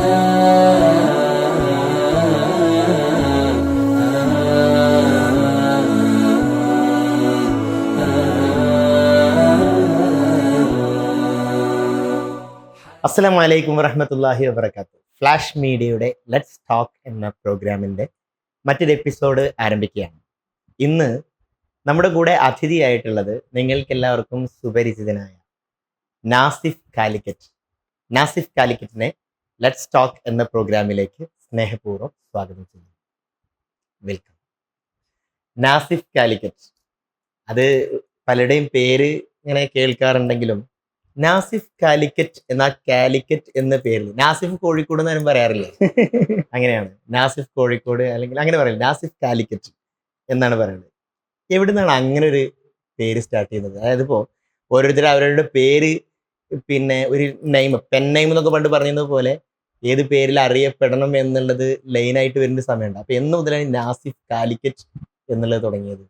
അസ്സലാമു അലൈക്കും വറഹ്മത്തുള്ളാഹി വബറകാതുഹു. ഫ്ലാഷ് മീഡിയയുടെ ലെറ്റ്സ് ടോക്ക് എന്ന പ്രോഗ്രാമിൻ്റെ മറ്റൊരു എപ്പിസോഡ് ആരംഭിക്കുകയാണ്. ഇന്ന് നമ്മുടെ കൂടെ അതിഥിയായിട്ടുള്ളത് നിങ്ങൾക്കെല്ലാവർക്കും സുപരിചിതനായ നാസിഫ് കാലിക്കറ്റ്. നാസിഫ് കാലിക്കറ്റിനെ ലെറ്റ്സ് ടോക്ക് എന്ന പ്രോഗ്രാമിലേക്ക് സ്നേഹപൂർവ്വം സ്വാഗതം ചെയ്യുന്നു. വെൽക്കം. നാസിഫ് കാലിക്കറ്റ്, അത് പലരുടെയും പേര് ഇങ്ങനെ കേൾക്കാറുണ്ടെങ്കിലും നാസിഫ് കാലിക്കറ്റ് എന്ന കാലിക്കറ്റ് എന്ന പേരിൽ നാസിഫ് കോഴിക്കോട് എന്നാലും പറയാറില്ല. അങ്ങനെയാണ് നാസിഫ് കോഴിക്കോട്, അല്ലെങ്കിൽ അങ്ങനെ പറയില്ല, നാസിഫ് കാലിക്കറ്റ് എന്നാണ് പറയുന്നത്. എവിടെ നിന്നാണ് അങ്ങനെ ഒരു പേര് സ്റ്റാർട്ട് ചെയ്യുന്നത്? അതായത് ഇപ്പോൾ ഓരോരുത്തർ അവരുടെ പേര് പിന്നെ ഒരു നെയിം, പെൻ നെയിം എന്നൊക്കെ പണ്ട് പറയുന്നത് പോലെ ഏത് പേരിൽ അറിയപ്പെടണം എന്നുള്ളത് ലൈനായിട്ട് വരുന്ന സമയമുണ്ട്. അപ്പൊ എന്ന് മുതലാണ് നാസിഫ് കാലിക്കറ്റ് എന്നുള്ളത് തുടങ്ങിയത്?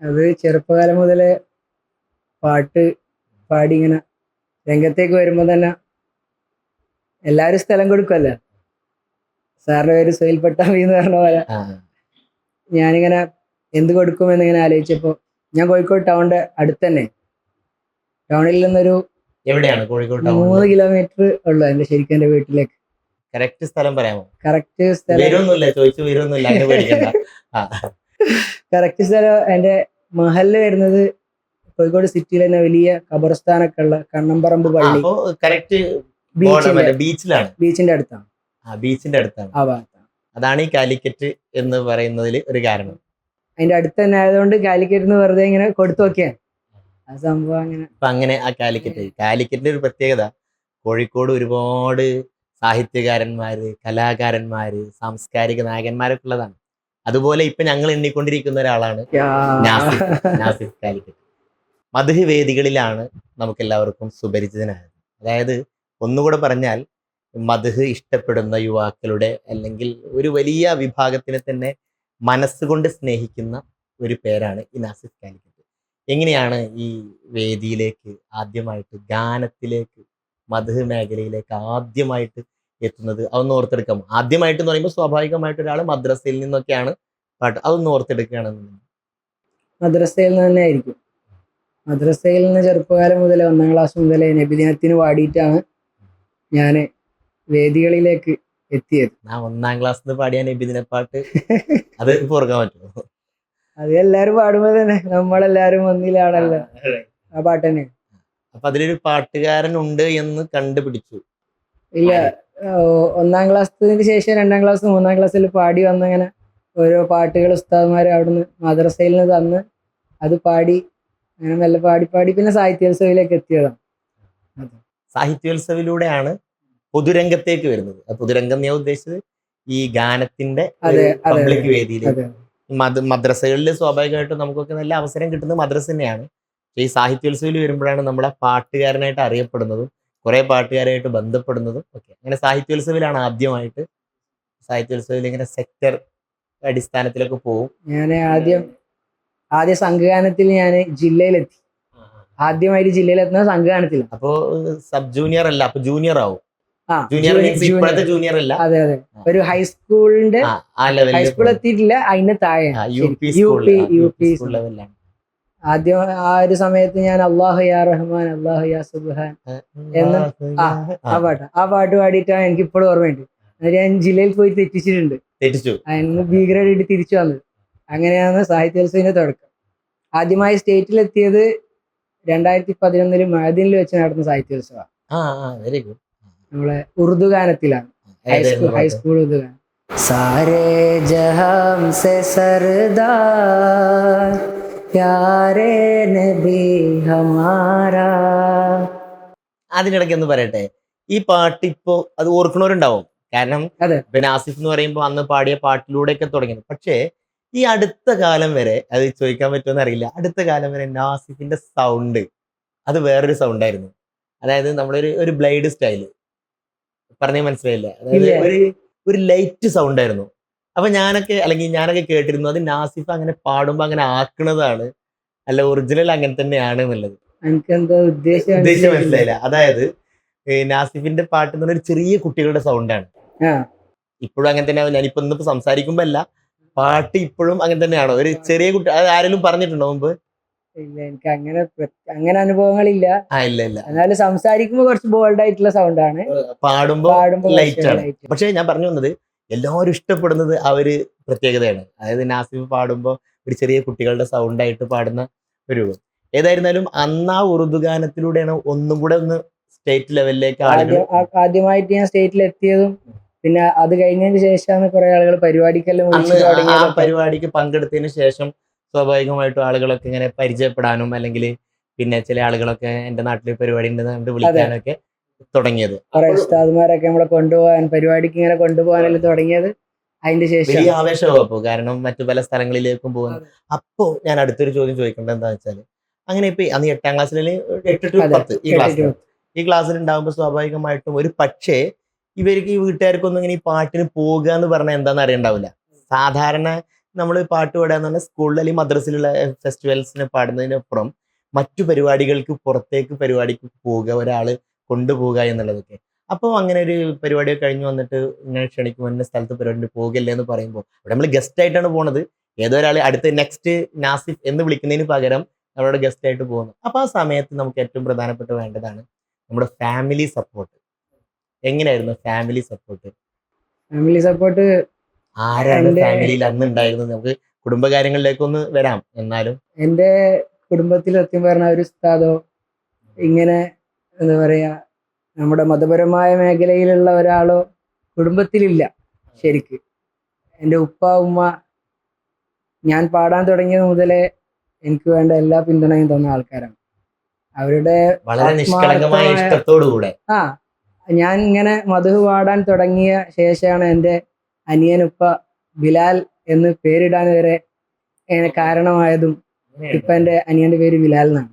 അത് ചെറുപ്പകാലം മുതലേ പാട്ട് പാടി ഇങ്ങനെ രംഗത്തേക്ക് വരുമ്പോൾ തന്നെ എല്ലാവരും സ്ഥലം കൊടുക്കുമല്ലോ. സാറിന്റെ പേര് സുഹൈൽ പട്ടാമ്പി എന്ന് പറഞ്ഞ പോലെ ഞാനിങ്ങനെ എന്ത് കൊടുക്കുമെന്നിങ്ങനെ ആലോചിച്ചപ്പോൾ ഞാൻ കോഴിക്കോട് ടൗണിന്റെ അടുത്ത് തന്നെ, ടൗണിൽ നിന്നൊരു എവിടെയാണ് കോഴിക്കോട് 3 കിലോമീറ്റർ ഉള്ളു എന്റെ ശരിക്കും എന്റെ വീട്ടിലേക്ക്. കറക്റ്റ് സ്ഥലം പറയാമോ? കറക്റ്റ് സ്ഥലം കറക്റ്റ് സ്ഥലം എന്റെ മഹല്ല് വരുന്നത് കോഴിക്കോട് സിറ്റിയിൽ തന്നെ വലിയ ഖബർസ്ഥാനൊക്കെ ഉള്ള കണ്ണമ്പറമ്പ് പള്ളി ബീച്ചിന്റെ അടുത്താണ്. ബീച്ചിന്റെ അടുത്താണ് ആ ഭാഗത്താണ്. അതാണ് ഈ കാലിക്കറ്റ് എന്ന് പറയുന്നതിൽ ഒരു കാരണം. അതിന്റെ അടുത്ത് തന്നെ ആയതുകൊണ്ട് കാലിക്കറ്റ് എന്ന് വെറുതെ ഇങ്ങനെ കൊടുത്തു നോക്കിയാണ് ആ സംഭവം. അങ്ങനെ ആ കാലിക്കറ്റിന്റെ ഒരു പ്രത്യേകത, കോഴിക്കോട് ഒരുപാട് സാഹിത്യകാരന്മാര്, കലാകാരന്മാര്, സാംസ്കാരിക നായകന്മാരൊക്കെ ഉള്ളതാണ്. അതുപോലെ ഇപ്പൊ ഞങ്ങൾ എണ്ണിക്കൊണ്ടിരിക്കുന്ന ഒരാളാണ് നാസിഫ് കാലിക്കറ്റ്. മദ്ഹ് വേദികളിലാണ് നമുക്ക് എല്ലാവർക്കും സുപരിചിതനായത്. അതായത് ഒന്നുകൂടെ പറഞ്ഞാൽ മദ്ഹ് ഇഷ്ടപ്പെടുന്ന യുവാക്കളുടെ, അല്ലെങ്കിൽ ഒരു വലിയ വിഭാഗത്തിനെ തന്നെ മനസ്സുകൊണ്ട് സ്നേഹിക്കുന്ന ഒരു പേരാണ് ഈ നാസിഫ് കാലിക്കറ്റ്. എങ്ങനെയാണ് ഈ വേദിയിലേക്ക് ആദ്യമായിട്ട്, ഗാനത്തിലേക്ക്, മദ്ഹ് മേഖലയിലേക്ക് ആദ്യമായിട്ട് എത്തുന്നത്? അതൊന്ന് ഓർത്തെടുക്കാം. ആദ്യമായിട്ട് എന്ന് പറയുമ്പോൾ സ്വാഭാവികമായിട്ട് ഒരാൾ മദ്രസയിൽ നിന്നൊക്കെയാണ് പാട്ട്, അതൊന്ന് ഓർത്തെടുക്കുകയാണെന്ന്. മദ്രസയിൽ നിന്ന് തന്നെ ആയിരിക്കും. മദ്രസയിൽ നിന്ന് ചെറുപ്പകാലം മുതലേ 1ാം ക്ലാസ് മുതലേ നബിദിനത്തിന് പാടിയിട്ടാണ് ഞാൻ വേദികളിലേക്ക് എത്തിയത്. 1ാം ക്ലാസ്സിൽ പാടിയ നബിദിന പാട്ട് അത് ഓർക്കാൻ പറ്റുമോ? അത് എല്ലാരും പാടുമ്പോ തന്നെ നമ്മളെല്ലാരും ഒന്നിലാണല്ലോ, ആ പാട്ട് തന്നെ. അപ്പൊ അതിലൊരു പാട്ടുകാരൻ ഉണ്ട് എന്ന് കണ്ടുപിടിച്ചു? ഇല്ല, 1ാം ക്ലാസ്സിന് ശേഷം 2ാം ക്ലാസ് 3ാം ക്ലാസ്സിൽ പാടി വന്നങ്ങനെ ഓരോ പാട്ടുകൾ ഉസ്താദ്മാര് അവിടുന്ന് മദ്രസയിൽ നിന്ന് തന്ന് അത് പാടി, അങ്ങനെ മെല്ലെ പാടി പാടി പിന്നെ സാഹിത്യോത്സവയിലേക്ക് എത്തിയതാണ്. സാഹിത്യോത്സവിലൂടെയാണ് പൊതുരംഗത്തേക്ക് വരുന്നത്. പൊതുരംഗം ഞാൻ ഉദ്ദേശിച്ചത് ഈ ഗാനത്തിന്റെ പബ്ലിക് വേദിയിലേക്ക്. മദ്രസകളിൽ സ്വാഭാവികമായിട്ടും നമുക്കൊക്കെ നല്ല അവസരം കിട്ടുന്നത് മദ്രസ തന്നെയാണ്. ഈ സാഹിത്യോത്സവിൽ വരുമ്പോഴാണ് നമ്മളെ പാട്ടുകാരനായിട്ട് അറിയപ്പെടുന്നതും കുറെ പാട്ടുകാരായിട്ട് ബന്ധപ്പെടുന്നതും ഒക്കെ. അങ്ങനെ സാഹിത്യോത്സവിലാണ് ആദ്യമായിട്ട്, സാഹിത്യോത്സവിൽ ഇങ്ങനെ സെക്ടർ അടിസ്ഥാനത്തിലൊക്കെ പോകും. ഞാൻ ആദ്യ സംഘഗാനത്തിൽ ഞാൻ ജില്ലയിലെത്തി. ആദ്യമായിട്ട് ജില്ലയിലെത്തുന്നത് സംഘഗാനത്തിലാണ്. അപ്പോ സബ് ജൂനിയർ അല്ല, അപ്പൊ ജൂനിയർ ആവും. ഇപ്പോഴത്തെ ജൂനിയർ അല്ല. അതെ അതെ, ഒരു ഹൈസ്കൂളിന്റെ ഹൈസ്കൂൾ എത്തിയിട്ടില്ല, അതിന്റെ താഴെ യു പി ലെവലിലാണ്. ആദ്യം ആ ഒരു സമയത്ത് ഞാൻ അല്ലാഹു യാ റഹ്മാൻ അല്ലാഹു യാ സുബ്ഹാൻ എന്ന ആ പാട്ട് പാടിയിട്ടാണ് എനിക്ക് ഇപ്പോഴും ഓർമ്മയുണ്ട്. ഞാൻ ജില്ലയിൽ പോയി തെറ്റിച്ചിട്ടുണ്ട്, അതിന് ഭീകരമായിട്ട് തിരിച്ചു വന്നത്. അങ്ങനെയാണ് സാഹിത്യോത്സവത്തിന്റെ തുടക്കം. ആദ്യമായി സ്റ്റേറ്റിലെത്തിയത് 2011 മഅദിനിൽ വെച്ച് നടന്ന സാഹിത്യോത്സവം. നമ്മളെ ഉറുദു ഗാനത്തിലാണ്, ഹൈസ്കൂൾ ഉറുദു ഗാനം. സാരേ ജഹാം സെ സർദാർ പ്യാരേ നബി ഹമാരാ. അതിനിടയ്ക്ക് എന്ന് പറയട്ടെ, ഈ പാട്ട് ഇപ്പോ അത് ഓർക്കണവരുണ്ടാവും. കാരണം പിന്നെ ആസിഫ് എന്ന് പറയുമ്പോൾ അന്ന് പാടിയ പാട്ടിലൂടെയൊക്കെ തുടങ്ങിയത്. പക്ഷേ ഈ അടുത്ത കാലം വരെ, അത് ചോദിക്കാൻ പറ്റുമെന്ന് അറിയില്ല, അടുത്ത കാലം വരെ നാസിഫിന്റെ സൗണ്ട് അത് വേറൊരു സൗണ്ടായിരുന്നു. അതായത് നമ്മളൊരു ബ്ലൈഡ് സ്റ്റൈല് പറഞ്ഞ മനസ്സിലായില്ല, അതായത് ഒരു ലൈറ്റ് സൗണ്ട് ആയിരുന്നു. അപ്പൊ ഞാനൊക്കെ കേട്ടിരുന്നു അത് നാസിഫ് അങ്ങനെ പാടുമ്പോ അങ്ങനെ ആക്കണതാണ്, അല്ല ഒറിജിനൽ അങ്ങനെ തന്നെയാണ് എന്നുള്ളത്. എനിക്കെന്തോ ഉദ്ദേശം മനസ്സിലായില്ല. അതായത് നാസിഫിന്റെ പാട്ട് എന്ന് പറഞ്ഞ ഒരു ചെറിയ കുട്ടികളുടെ സൗണ്ടാണ്. ആ ഇപ്പോഴും അങ്ങനെ തന്നെയാവും. ഞാനിപ്പോ ഇന്നിപ്പോ സംസാരിക്കുമ്പോ അല്ല, പാട്ട് ഇപ്പോഴും അങ്ങനെ തന്നെയാണോ? ഒരു ചെറിയ കുട്ടി, അത് ആരെങ്കിലും പറഞ്ഞിട്ടുണ്ടോ മുമ്പ്? ഇല്ല, എനിക്ക് അങ്ങനെ അനുഭവങ്ങളില്ല. ഇല്ല ഇല്ല. എന്നാലും സംസാരിക്കുമ്പോ കുറച്ച് ബോൾഡ് ആയിട്ടുള്ള സൗണ്ടാണ്, പാടുമ്പോ പാടുമ്പോ ലൈറ്റ് ആണ്. ലൈറ്റ്. പക്ഷെ ഞാൻ പറഞ്ഞു വന്നത്, എല്ലാവരും ഇഷ്ടപ്പെടുന്നത് ആ ഒരു പ്രത്യേകതയാണ്. അതായത് നാസിഫ് പാടുമ്പോ ഒരു ചെറിയ കുട്ടികളുടെ സൗണ്ടായിട്ട് പാടുന്ന ഒരു രൂപം. ഏതായിരുന്നാലും അന്ന് ആ ഉറുദു ഗാനത്തിലൂടെയാണ് ഒന്നും കൂടെ ഒന്ന് സ്റ്റേറ്റ് ലെവലിലേക്ക് ആളുകൾ. ആദ്യമായിട്ട് ഞാൻ സ്റ്റേറ്റിൽ എത്തിയതും പിന്നെ അത് കഴിഞ്ഞതിന് ശേഷമാണ് കുറെ ആളുകൾ പരിപാടിക്കെല്ലാം അന്ന് ആ പരിപാടിക്ക് പങ്കെടുത്തതിന് ശേഷം സ്വാഭാവികമായിട്ടും ആളുകളൊക്കെ ഇങ്ങനെ പരിചയപ്പെടാനും അല്ലെങ്കിൽ പിന്നെ ചില ആളുകളൊക്കെ എന്റെ നാട്ടിൽ പരിപാടി ഉണ്ടെന്ന് വിളിക്കാനൊക്കെ തുടങ്ങിയത്. കുറെ ഉസ്താദ്മാരൊക്കെ നമ്മളെ കൊണ്ടുപോകാൻ, പരിപാടിക്ക് ഇങ്ങനെ കൊണ്ടുപോകാനെല്ലാം തുടങ്ങിയത് അതിന്റെ ശേഷം. വലിയ ആവേശമാവും അപ്പോ, കാരണം മറ്റു പല സ്ഥലങ്ങളിലേക്കും പോകുന്നു. അപ്പോ ഞാൻ അടുത്തൊരു ചോദ്യം ചോദിക്കേണ്ടത് എന്താണെന്ന് വെച്ചാൽ, അങ്ങനെ ഇപ്പൊ അന്ന് 8ാം ക്ലാസ്സിൽ 8 to 10 ഈ ക്ലാസ്സിൽ ഉണ്ടാകുമ്പോൾ സ്വാഭാവികമായിട്ടും ഒരു പക്ഷേ ഇവർക്ക് ഈ വീട്ടുകാർക്കൊന്നും ഇങ്ങനെ ഈ പാട്ടിന് പോകുക എന്ന് പറഞ്ഞാൽ എന്താണെന്ന് അറിയണ്ടാവില്ല. സാധാരണ നമ്മൾ പാട്ട് പാടാന്ന് പറഞ്ഞാൽ സ്കൂളിൽ അല്ലെങ്കിൽ മദ്രസയിലുള്ള ഫെസ്റ്റിവൽസിന് പാടുന്നതിനപ്പുറം മറ്റു പരിപാടികൾക്ക് പുറത്തേക്ക് പരിപാടിക്ക് പോവുക, ഒരാൾ കൊണ്ടുപോവുക എന്നുള്ളതൊക്കെ. അപ്പോൾ അങ്ങനെ ഒരു പരിപാടിയൊക്കെ കഴിഞ്ഞ് വന്നിട്ട് ഇങ്ങനെ ക്ഷണിക്കും, ഇന്ന സ്ഥലത്ത് പരിപാടി പോകില്ലേ എന്ന് പറയുമ്പോൾ അവിടെ നമ്മൾ ഗസ്റ്റ് ആയിട്ടാണ് പോണത്. ഏതോ ഒരാൾ അടുത്ത് നെക്സ്റ്റ് നാസിഫ് എന്ന് വിളിക്കുന്നതിന് പകരം നമ്മളോട് ഗസ്റ്റ് ആയിട്ട് പോകുന്നു. അപ്പോൾ ആ സമയത്ത് നമുക്ക് ഏറ്റവും പ്രധാനപ്പെട്ട് വേണ്ടതാണ് നമ്മുടെ ഫാമിലി സപ്പോർട്ട്. എങ്ങനെയായിരുന്നു ഫാമിലി സപ്പോർട്ട്? ഫാമിലി സപ്പോർട്ട് ആരാണ് ഫാമിലിയിൽ അന്ന് ഉണ്ടായിരുന്നത്? നമുക്ക് കുടുംബകാര്യങ്ങളിലേക്കൊന്ന് വരാം. എന്നാലും എൻ്റെ കുടുംബത്തിൽ സത്യം പറഞ്ഞ ഒരു ഉസ്താദോ ഇങ്ങനെ എന്താ പറയാ നമ്മുടെ മതപരമായ മേഖലയിലുള്ള ഒരാളോ കുടുംബത്തിലില്ല ശരിക്ക്. എൻ്റെ ഉപ്പ ഉമ്മ ഞാൻ പാടാൻ തുടങ്ങിയത് മുതലേ എനിക്ക് വേണ്ട എല്ലാ പിന്തുണയും തന്ന ആൾക്കാരാണ്. അവരുടെ വളരെ നിഷ്കളങ്കമായ ഇഷ്ടത്തോടുകൂടെ. ഞാൻ ഇങ്ങനെ മധു പാടാൻ തുടങ്ങിയ ശേഷമാണ് എൻ്റെ അനിയനുപ്പ ബിലാൽ എന്ന് പേരിടാൻ വരെ കാരണമായതും. ഇപ്പൊ എൻ്റെ അനിയന്റെ പേര് ബിലാൽ എന്നാണ്.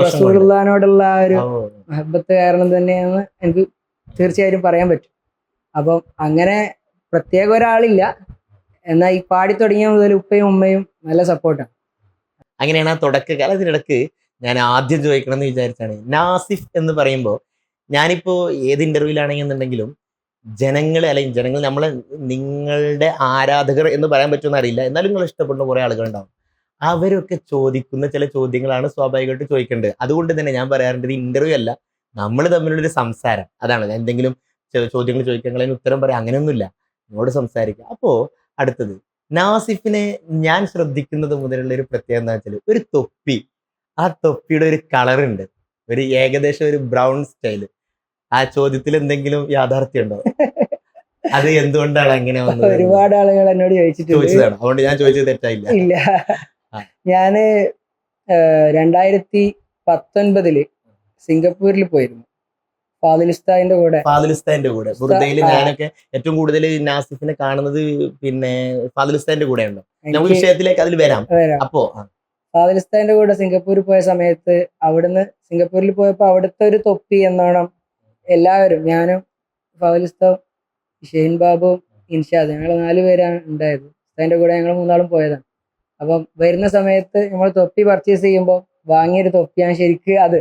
റസൂലുള്ളാഹിനോടുള്ള ആ ഒരു മഹബത്ത് കാരണം തന്നെയാണ് എനിക്ക് തീർച്ചയായിട്ടും പറയാൻ പറ്റും. അപ്പം അങ്ങനെ പ്രത്യേക ഒരാളില്ല, എന്നാൽ ഈ പാടി തുടങ്ങിയ മുതൽ ഉപ്പയും ഉമ്മയും നല്ല സപ്പോർട്ടാണ്. അങ്ങനെയാണ് ആ തുടക്കകാലത്തിനിടക്ക് ഞാൻ ആദ്യം ചോദിക്കണം എന്ന് വിചാരിച്ചാണ്, നാസിഫ് എന്ന് പറയുമ്പോൾ ഞാനിപ്പോ ഏത് ഇന്റർവ്യൂലാണെന്നുണ്ടെങ്കിലും ജനങ്ങൾ നമ്മളെ നിങ്ങളുടെ ആരാധകർ എന്ന് പറയാൻ പറ്റുമെന്ന് അറിയില്ല, എന്നാലും നിങ്ങൾ ഇഷ്ടപ്പെടുന്ന കുറെ ആളുകളുണ്ടാവും. അവരൊക്കെ ചോദിക്കുന്ന ചില ചോദ്യങ്ങളാണ് സ്വാഭാവികമായിട്ട് ചോദിക്കേണ്ടത്. അതുകൊണ്ട് തന്നെ ഞാൻ പറയാറുണ്ട്, ഇത് ഇന്റർവ്യൂ അല്ല, നമ്മൾ തമ്മിലുള്ളൊരു സംസാരം. അതാണ് എന്തെങ്കിലും ചോദ്യങ്ങൾ ചോദിക്കാൻ ഉത്തരം പറയാം, അങ്ങനെയൊന്നുമില്ല, നിങ്ങളോട് സംസാരിക്കുക. അപ്പോ അടുത്തത് നാസിഫിനെ ഞാൻ ശ്രദ്ധിക്കുന്നത് മുതലുള്ള ഒരു പ്രത്യേകത എന്താ വെച്ചാൽ, ഒരു തൊപ്പി, ആ തൊപ്പിയുടെ ഒരു കളറുണ്ട്, ഒരു ഏകദേശം ഒരു ബ്രൗൺ സ്റ്റൈല്. ആ ചോദ്യത്തിൽ എന്തെങ്കിലും യാഥാർത്ഥ്യം ഉണ്ടോ? അത് എന്തുകൊണ്ടാണ് അങ്ങനെ വന്നത്? ഒരുപാട് ആളുകൾ എന്നോട് ചോദിച്ചതാണ്, അതുകൊണ്ട് ഞാൻ ചോദിച്ചത് തെറ്റായില്ല. ഇല്ല, ഞാന് 2019 സിംഗപ്പൂരിൽ പോയിരുന്നു ഫാദിലുസ്താദിന്റെ കൂടെ. ബുർദയിൽ ഞാനൊക്കെ ഏറ്റവും കൂടുതൽ നാസിഫിനെ കാണുന്നത് പിന്നെ ഫാദിലുസ്താദിന്റെ കൂടെയുണ്ടോ. നമുക്ക് വിഷയത്തിലേക്ക് അതിൽ വരാം. അപ്പോ ഫാദിലുസ്താദിന്റെ കൂടെ സിംഗപ്പൂരിൽ പോയ സമയത്ത് അവിടുന്ന് സിംഗപ്പൂരിൽ പോയപ്പോ അവിടുത്തെ ഒരു തൊപ്പി എന്നോണം എല്ലാവരും, ഞാനും ഫാദിലുസ്താദും ഷെയ്ൻ ബാബുവും ഇൻഷാദ്, ഞങ്ങൾ 4 പേരാണ് ഉണ്ടായത്. അതിന്റെ കൂടെ ഞങ്ങൾ 3 പോയതാണ്. അപ്പം വരുന്ന സമയത്ത് നമ്മൾ തൊപ്പി പർച്ചേസ് ചെയ്യുമ്പോൾ വാങ്ങിയൊരു തൊപ്പിയാണ് ശരിക്കും അത്.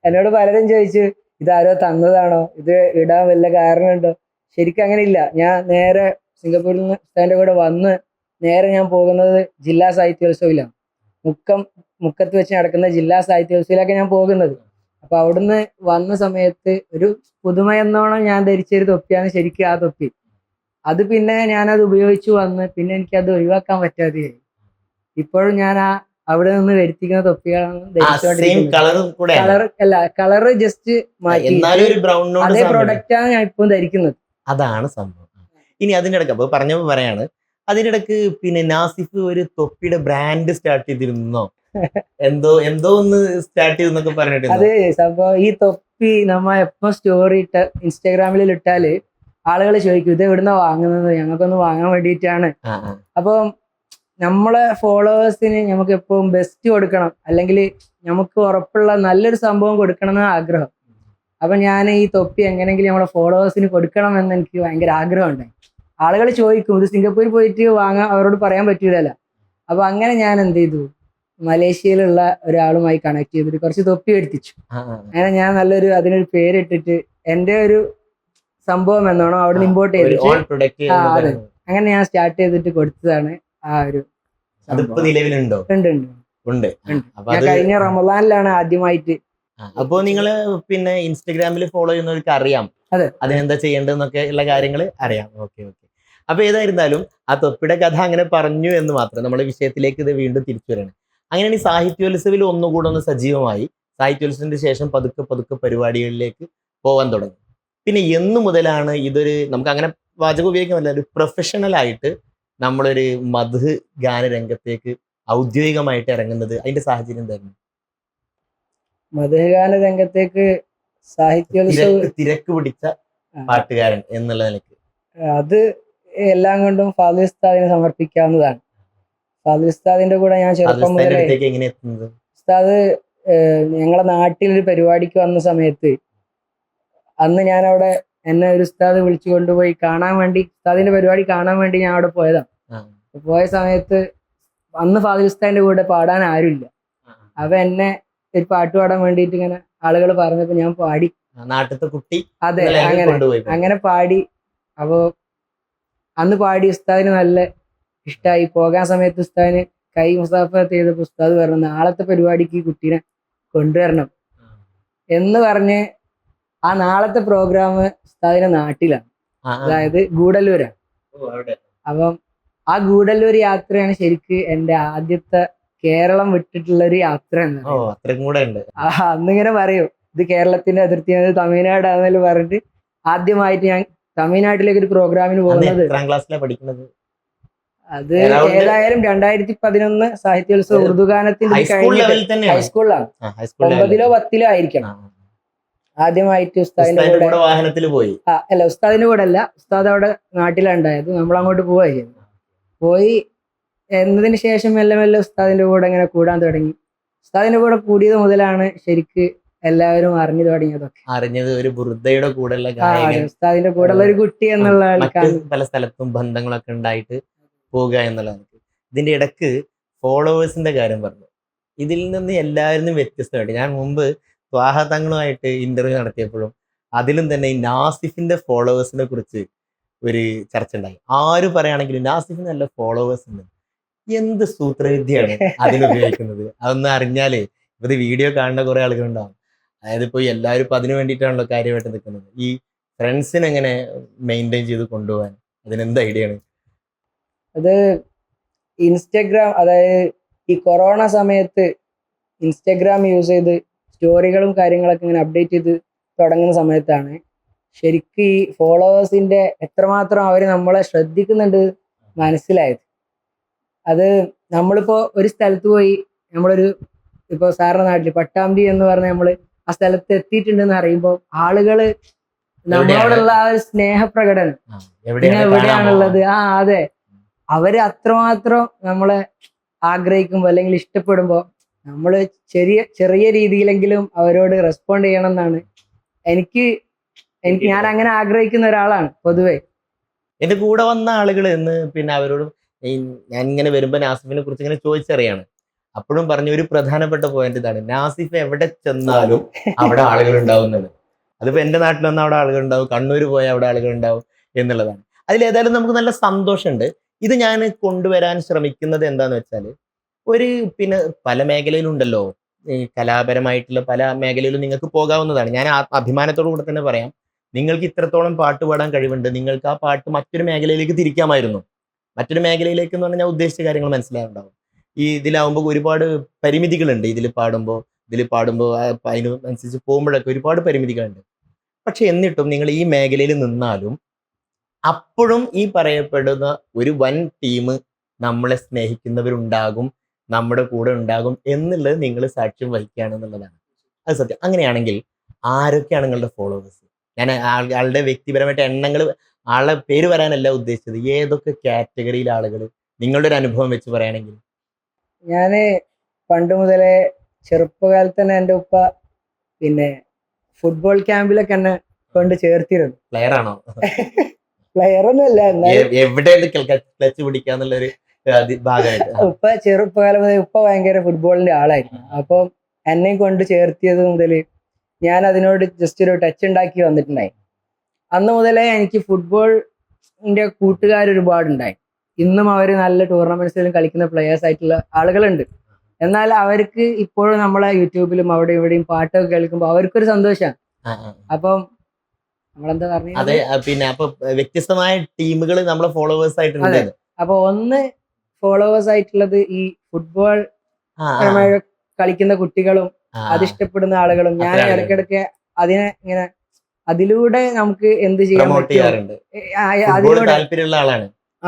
എന്നോട് പലരും ചോദിച്ചു, ഇതാരോ തന്നതാണോ, ഇത് ഇടാൻ വല്ല കാരണമുണ്ടോ? ശരിക്കും അങ്ങനെ ഇല്ല. ഞാൻ നേരെ സിംഗപ്പൂരിൽ നിന്ന് അതിന്റെ കൂടെ വന്ന് നേരെ ഞാൻ പോകുന്നത് ജില്ലാ സാഹിത്യോത്സവത്തിലാണ്. മുക്കത്ത് വെച്ച് നടക്കുന്ന ജില്ലാ സാഹിത്യോത്സവത്തിലാണ് ഞാൻ പോകുന്നത്. അപ്പൊ അവിടുന്ന് വന്ന സമയത്ത് ഒരു പുതുമ എന്നോണം ഞാൻ ധരിച്ചൊരു തൊപ്പിയാണ് ശരിക്കും ആ തൊപ്പി. അത് പിന്നെ ഞാനത് ഉപയോഗിച്ചു വന്ന് പിന്നെ എനിക്കത് ഒഴിവാക്കാൻ പറ്റാതെയായി. ഇപ്പോഴും ഞാൻ അവിടെ നിന്ന് വരുത്തിക്കുന്ന തൊപ്പികളാണ് കളറ് ജസ്റ്റ് മാറ്റി, അതേ പ്രൊഡക്റ്റാണ് ഞാൻ ഇപ്പം ധരിക്കുന്നത്. അതാണ് സംഭവം. ഇനി അതിൻ്റെ ഇടയ്ക്ക് അപ്പൊ പറഞ്ഞപ്പോ പറയാണ്, അതിനിടക്ക് പിന്നെ നാസിഫ് ഒരു തൊപ്പിയുടെ ബ്രാൻഡ് സ്റ്റാർട്ട് ചെയ്തിരുന്നോ? എന്തോ ഒന്ന് സ്റ്റാർട്ട് ചെയ്തെന്നൊക്കെ പറഞ്ഞിട്ട്. അതെ സംഭവം, ഈ തൊപ്പി നമ്മ എപ്പോ സ്റ്റോറി ഇട്ട് ഇൻസ്റ്റാഗ്രാമിൽ ഇട്ടാല് ആളുകൾ ചോദിക്കും, ഇത് എവിടുന്ന വാങ്ങുന്നത്, ഞങ്ങൾക്കൊന്ന് വാങ്ങാൻ വേണ്ടിയിട്ടാണ്. അപ്പം നമ്മളെ ഫോളോവേഴ്സിന് നമുക്ക് എപ്പോഴും ബെസ്റ്റ് കൊടുക്കണം, അല്ലെങ്കിൽ നമുക്ക് ഉറപ്പുള്ള നല്ലൊരു സംഭവം കൊടുക്കണം എന്ന് ആഗ്രഹം. അപ്പൊ ഞാൻ ഈ തൊപ്പി എങ്ങനെയെങ്കിലും നമ്മളെ ഫോളോവേഴ്സിന് കൊടുക്കണം എന്ന് എനിക്ക് ഭയങ്കര ആഗ്രഹം ഉണ്ടായി. ആളുകൾ ചോദിക്കും, ഇത് സിംഗപ്പൂരിൽ പോയിട്ട് വാങ്ങാൻ അവരോട് പറയാൻ പറ്റൂലല്ലോ. അപ്പൊ അങ്ങനെ ഞാൻ എന്ത് ചെയ്തു, മലേഷ്യയിലുള്ള ഒരാളുമായി കണക്ട് ചെയ്തിട്ട് കുറച്ച് തൊപ്പി എടുത്തിച്ചു. അങ്ങനെ ഞാൻ അതിനൊരു പേരിട്ടിട്ട് എന്റെ ഒരു സംഭവം എന്നാണോ അവിടെ ഇമ്പോർട്ട് ചെയ്തിട്ട് അതെ അങ്ങനെ ഞാൻ സ്റ്റാർട്ട് ചെയ്തിട്ട് കൊടുത്തതാണ് ആ ഒരു. നിലവിലുണ്ടോ? ഉണ്ട്. ഞാൻ കഴിഞ്ഞ റമദാനിലാണ് ആദ്യമായിട്ട്. അപ്പോ നിങ്ങള് പിന്നെ ഇൻസ്റ്റഗ്രാമിൽ ഫോളോ ചെയ്യുന്നവർക്ക് അറിയാം അതിനെന്താ ചെയ്യേണ്ടതെന്നൊക്കെ ഉള്ള കാര്യങ്ങൾ അറിയാം. ഓക്കെ. അപ്പൊ ഏതായിരുന്നാലും ആ തൊപ്പിയുടെ കഥ അങ്ങനെ പറഞ്ഞു എന്ന് മാത്രം. നമ്മുടെ വിഷയത്തിലേക്ക് ഇത് വീണ്ടും തിരിച്ചു വരണം. അങ്ങനെയാണ് ഈ സാഹിത്യോത്സവിൽ ഒന്നുകൂടെ ഒന്ന് സജീവമായി. സാഹിത്യോത്സവത്തിന് ശേഷം പതുക്കെ പരിപാടികളിലേക്ക് പോകാൻ തുടങ്ങി. പിന്നെ എന്നു മുതലാണ് ഇതൊരു, നമുക്ക് അങ്ങനെ വാചകം ഉപയോഗിക്കാമല്ല, ഒരു പ്രൊഫഷണൽ ആയിട്ട് നമ്മളൊരു മധു ഗാനരംഗത്തേക്ക് ഔദ്യോഗികമായിട്ട് ഇറങ്ങുന്നത്? അതിന്റെ സാഹചര്യം എന്തായിരുന്നു? മധുഗാന രംഗത്തേക്ക് തിരക്ക് പിടിച്ച പാട്ടുകാരൻ എന്നുള്ള നിലയ്ക്ക് അത് എല്ലാം കൊണ്ടും ഫാദിൽ ഉസ്താദിനെ സമർപ്പിക്കാവുന്നതാണ്. ഫാദിൽ ഉസ്താദിന്റെ കൂടെ ഞാൻ ചെറുപ്പം മുതലേ, ഉസ്താദ് ഞങ്ങളെ നാട്ടിലൊരു പരിപാടിക്ക് വന്ന സമയത്ത് അന്ന് ഞാൻ അവിടെ എന്നെ ഒരു ഉസ്താദ് വിളിച്ചു കൊണ്ടുപോയി കാണാൻ വേണ്ടി, ഉസ്താദിന്റെ പരിപാടി കാണാൻ വേണ്ടി ഞാൻ അവിടെ പോയതാണ്. പോയ സമയത്ത് അന്ന് ഫാദിൽ ഉസ്താദിന്റെ കൂടെ പാടാൻ ആരുമില്ല. അപ്പൊ എന്നെ ഒരു പാട്ട് പാടാൻ വേണ്ടിയിട്ട് ഇങ്ങനെ ആളുകൾ പറഞ്ഞപ്പോ ഞാൻ പാടി. നാട്ടിലത്തെ കുട്ടി. അതെ, അങ്ങനെ പാടി. അപ്പോ അന്ന് പാടി ഉസ്താദിന് നല്ല ഇഷ്ടമായി. പോകാൻ സമയത്ത് ഉസ്താദിന് കൈ മുസാഫത്ത് ചെയ്തപ്പോ ഉസ്താദ് പറഞ്ഞു നാളത്തെ പരിപാടിക്ക് കുട്ടീനെ കൊണ്ടുവരണം എന്ന് പറഞ്ഞ് ആ നാളത്തെ പ്രോഗ്രാം ഉസ്താദിന്റെ നാട്ടിലാണ്, അതായത് ഗൂഡല്ലൂരാണ്. അപ്പം ആ ഗൂഡല്ലൂർ യാത്രയാണ് ശരിക്ക് എന്റെ ആദ്യത്തെ കേരളം വിട്ടിട്ടുള്ള ഒരു യാത്ര എന്നാണ്. അന്നിങ്ങനെ പറയും ഇത് കേരളത്തിന്റെ അതിർത്തിയാണ്, തമിഴ്നാടാണെന്ന് പറഞ്ഞിട്ട് ആദ്യമായിട്ട് ഞാൻ തമിഴ്നാട്ടിലേക്ക് ഒരു പ്രോഗ്രാമിന് പോകുന്നത്. അത് ഏതായാലും 2011 സാഹിത്യോത്സവ ഉറുദുഗാനത്തിന്റെ ഹൈസ്കൂളിലാണ്. 9-ലോ 10-ലോ ആയിരിക്കണം. ആദ്യമായിട്ട് ഉസ്താദിന്റെ കൂടെ വാഹനത്തിൽ പോയി. അല്ല, ഉസ്താദിന്റെ കൂടെ അല്ല, ഉസ്താദ് അവിടെ നാട്ടിലുണ്ടായത്. നമ്മൾ അങ്ങോട്ട് പോയി എന്നതിന് ശേഷം മെല്ലെ മെല്ലെ ഉസ്താദിന്റെ കൂടെ ഇങ്ങനെ കൂടാൻ തുടങ്ങി. ഉസ്താദിന്റെ കൂടെ കൂടിയത് മുതലാണ് ശരിക്ക് എല്ലാവരും അറിഞ്ഞു തുടങ്ങിയതൊക്കെ. അറിഞ്ഞത് ഒരു ബുർദയുടെ കൂടെ ഉസ്താദിന്റെ കൂടെ ഉള്ള ഒരു കുട്ടി എന്നുള്ള പല സ്ഥലത്തും ബന്ധങ്ങളൊക്കെ ഉണ്ടായിട്ട് പോവുക എന്നുള്ളതാണ്. ഇതിന്റെ ഇടക്ക് ഫോളോവേഴ്സിന്റെ കാര്യം പറഞ്ഞു. ഇതിൽ നിന്ന് എല്ലാവരും വ്യത്യസ്തമായിട്ട് ഞാൻ മുമ്പ് സ്വാഹതങ്ങളുമായിട്ട് ഇന്റർവ്യൂ നടത്തിയപ്പോഴും അതിലും തന്നെ ഈ നാസിഫിന്റെ ഫോളോവേഴ്സിനെ കുറിച്ച് ഒരു ചർച്ച ഉണ്ടായി. ആര് പറയുകയാണെങ്കിലും നാസിഫിന് നല്ല ഫോളോവേഴ്സ് ഉണ്ട്. എന്ത് സൂത്രവിദ്യയാണ് അതിനുപയോഗിക്കുന്നത്? അതൊന്ന് അറിഞ്ഞാലേ ഇത് വീഡിയോ കാണുന്ന കുറെ ആളുകളുണ്ടാവും. അതായത് ഇപ്പോൾ എല്ലാവരും ഇപ്പം അതിനു വേണ്ടിയിട്ടാണല്ലോ കാര്യമായിട്ട് നിൽക്കുന്നത്. ഈ ഫ്രണ്ട്സിനെ എങ്ങനെ മെയിൻറ്റെയിൻ ചെയ്ത് കൊണ്ടുപോകാൻ അതിനെന്ത് ഐഡിയ ആണ്? അത് ഇൻസ്റ്റഗ്രാം, അതായത് ഈ കൊറോണ സമയത്ത് ഇൻസ്റ്റഗ്രാം യൂസ് ചെയ്ത് സ്റ്റോറികളും കാര്യങ്ങളൊക്കെ ഇങ്ങനെ അപ്ഡേറ്റ് ചെയ്ത് തുടങ്ങുന്ന സമയത്താണ് ശരിക്കും ഈ ഫോളോവേഴ്സിന്റെ എത്രമാത്രം അവർ നമ്മളെ ശ്രദ്ധിക്കുന്നുണ്ട് മനസ്സിലായത്. അത് നമ്മളിപ്പോ ഒരു സ്ഥലത്ത് പോയി, നമ്മളൊരു ഇപ്പൊ സാറിന്റെ നാട്ടിൽ പട്ടാമ്പി എന്ന് പറഞ്ഞ നമ്മള് ആ സ്ഥലത്ത് എത്തിയിട്ടുണ്ടെന്ന് അറിയുമ്പോൾ ആളുകള് നമ്മളോടുള്ള ആ ഒരു സ്നേഹപ്രകടനം, എവിടെയാണുള്ളത്, അതെ, അവര് അത്രമാത്രം നമ്മളെ ആഗ്രഹിക്കുമ്പോ അല്ലെങ്കിൽ ഇഷ്ടപ്പെടുമ്പോ നമ്മള് ചെറിയ രീതിയിലെങ്കിലും അവരോട് റെസ്പോണ്ട് ചെയ്യണം എന്നാണ് എനിക്ക് ഞാൻ അങ്ങനെ ആഗ്രഹിക്കുന്ന ഒരാളാണ് പൊതുവെ. എന്റെ കൂടെ വന്ന ആളുകൾ എന്ന് പിന്നെ അവരോട് ഞാൻ ഇങ്ങനെ വരുമ്പോ നാസിഫിനെ കുറിച്ച് ഇങ്ങനെ ചോദിച്ചറിയാണ്. അപ്പോഴും പറഞ്ഞ ഒരു പ്രധാനപ്പെട്ട പോയിന്റ് ഇതാണ്, നാസിഫ് എവിടെ ചെന്നാലും അവിടെ ആളുകൾ ഉണ്ടാവുന്നത്. അതിപ്പോ എന്റെ നാട്ടിൽ വന്നാൽ അവിടെ ആളുകൾ ഉണ്ടാവും, കണ്ണൂർ പോയാൽ അവിടെ ആളുകൾ ഉണ്ടാവും എന്നുള്ളതാണ്. അതിലേതായാലും നമുക്ക് നല്ല സന്തോഷമുണ്ട്. ഇത് ഞാൻ കൊണ്ടുവരാൻ ശ്രമിക്കുന്നത് എന്താന്ന് വെച്ചാല്, ഒരു പിന്നെ പല മേഖലയിലുണ്ടല്ലോ, ഈ കലാപരമായിട്ടുള്ള പല മേഖലയിലും നിങ്ങൾക്ക് പോകാവുന്നതാണ്. ഞാൻ അഭിമാനത്തോടു കൂടെ തന്നെ പറയാം, നിങ്ങൾക്ക് ഇത്രത്തോളം പാട്ട് പാടാൻ കഴിവുണ്ട്, നിങ്ങൾക്ക് ആ പാട്ട് മറ്റൊരു മേഖലയിലേക്ക് തിരിക്കാമായിരുന്നു. മറ്റൊരു മേഖലയിലേക്ക് എന്ന് പറഞ്ഞാൽ ഞാൻ ഉദ്ദേശിച്ച കാര്യങ്ങൾ മനസ്സിലാവുണ്ടാവും. ഈ ഇതിലാവുമ്പോൾ ഒരുപാട് പരിമിതികളുണ്ട്. ഇതിൽ പാടുമ്പോൾ അതിനനുസരിച്ച് പോകുമ്പോഴൊക്കെ ഒരുപാട് പരിമിതികളുണ്ട്. പക്ഷെ എന്നിട്ടും നിങ്ങൾ ഈ മേഖലയിൽ നിന്നാലും അപ്പോഴും ഈ പറയപ്പെടുന്ന ഒരു വൻ ടീം നമ്മളെ സ്നേഹിക്കുന്നവരുണ്ടാകും, നമ്മുടെ കൂടെ ഉണ്ടാകും എന്നുള്ളത് നിങ്ങൾ സാക്ഷ്യം വഹിക്കുകയാണെന്നുള്ളതാണ്. അത് സത്യം. അങ്ങനെയാണെങ്കിൽ ആരൊക്കെയാണ് നിങ്ങളുടെ ഫോളോവേഴ്സ്? ഞാൻ ആളുടെ വ്യക്തിപരമായിട്ട് എണ്ണങ്ങൾ, ആളുടെ പേര് പറയാനല്ല ഉദ്ദേശിച്ചത്, ഏതൊക്കെ കാറ്റഗറിയിലെ ആളുകൾ നിങ്ങളുടെ ഒരു അനുഭവം വെച്ച് പറയുകയാണെങ്കിൽ? ഞാന് പണ്ട് മുതലേ ചെറുപ്പകാലത്ത് തന്നെ എൻ്റെ ഉപ്പ പിന്നെ ഫുട്ബോൾ ക്യാമ്പിലൊക്കെ എന്നെ കൊണ്ട് ചേർത്തിരുന്നു. പ്ലെയർ ആണോ? പ്ലെയർ ഒന്നുമല്ല, എവിടെ ക്ലച്ച് പിടിക്കാന്നുള്ളൊരു ഭാഗമായിട്ട് ഉപ്പ ചെറുപ്പകാലം മുതൽ ഉപ്പ ഭയങ്കര ഫുട്ബോളിന്റെ ആളായിരുന്നു. അപ്പം എന്നെ കൊണ്ട് ചേർത്തിയത് മുതൽ ഞാൻ അതിനോട് ജസ്റ്റ് ഒരു ടച്ച് ഉണ്ടാക്കി വന്നിട്ടുണ്ടായി. അന്ന് മുതലേ എനിക്ക് ഫുട്ബോളിന്റെ കൂട്ടുകാർ ഒരുപാടുണ്ടായി. ഇന്നും അവർ നല്ല ടൂർണമെന്റ്സിലും കളിക്കുന്ന പ്ലെയേഴ്സ് ആയിട്ടുള്ള ആളുകളുണ്ട്. എന്നാൽ അവർക്ക് ഇപ്പോഴും നമ്മളെ യൂട്യൂബിലും അവിടെ ഇവിടെയും പാട്ടൊക്കെ കേൾക്കുമ്പോൾ അവർക്കൊരു സന്തോഷമാണ്. അപ്പം നമ്മളെന്താ പറഞ്ഞത്? അതെ, പിന്നെ അപ്പൊ വ്യത്യസ്തമായ ടീമുകൾ നമ്മളെ ഫോളോവേഴ്സ് ആയിട്ടുണ്ട്. അപ്പൊ ഒന്ന് ഫോളോവേഴ്സ് ആയിട്ടുള്ളത് ഈ ഫുട്ബോൾ കളിക്കുന്ന കുട്ടികളും അതിഷ്ടപ്പെടുന്ന ആളുകളും. ഞാൻ ഇടയ്ക്കിടയ്ക്ക് അതിനെ ഇങ്ങനെ അതിലൂടെ നമുക്ക് എന്ത് ചെയ്യാൻ പറ്റും, താല്പര്യമുള്ള ആളാണ്.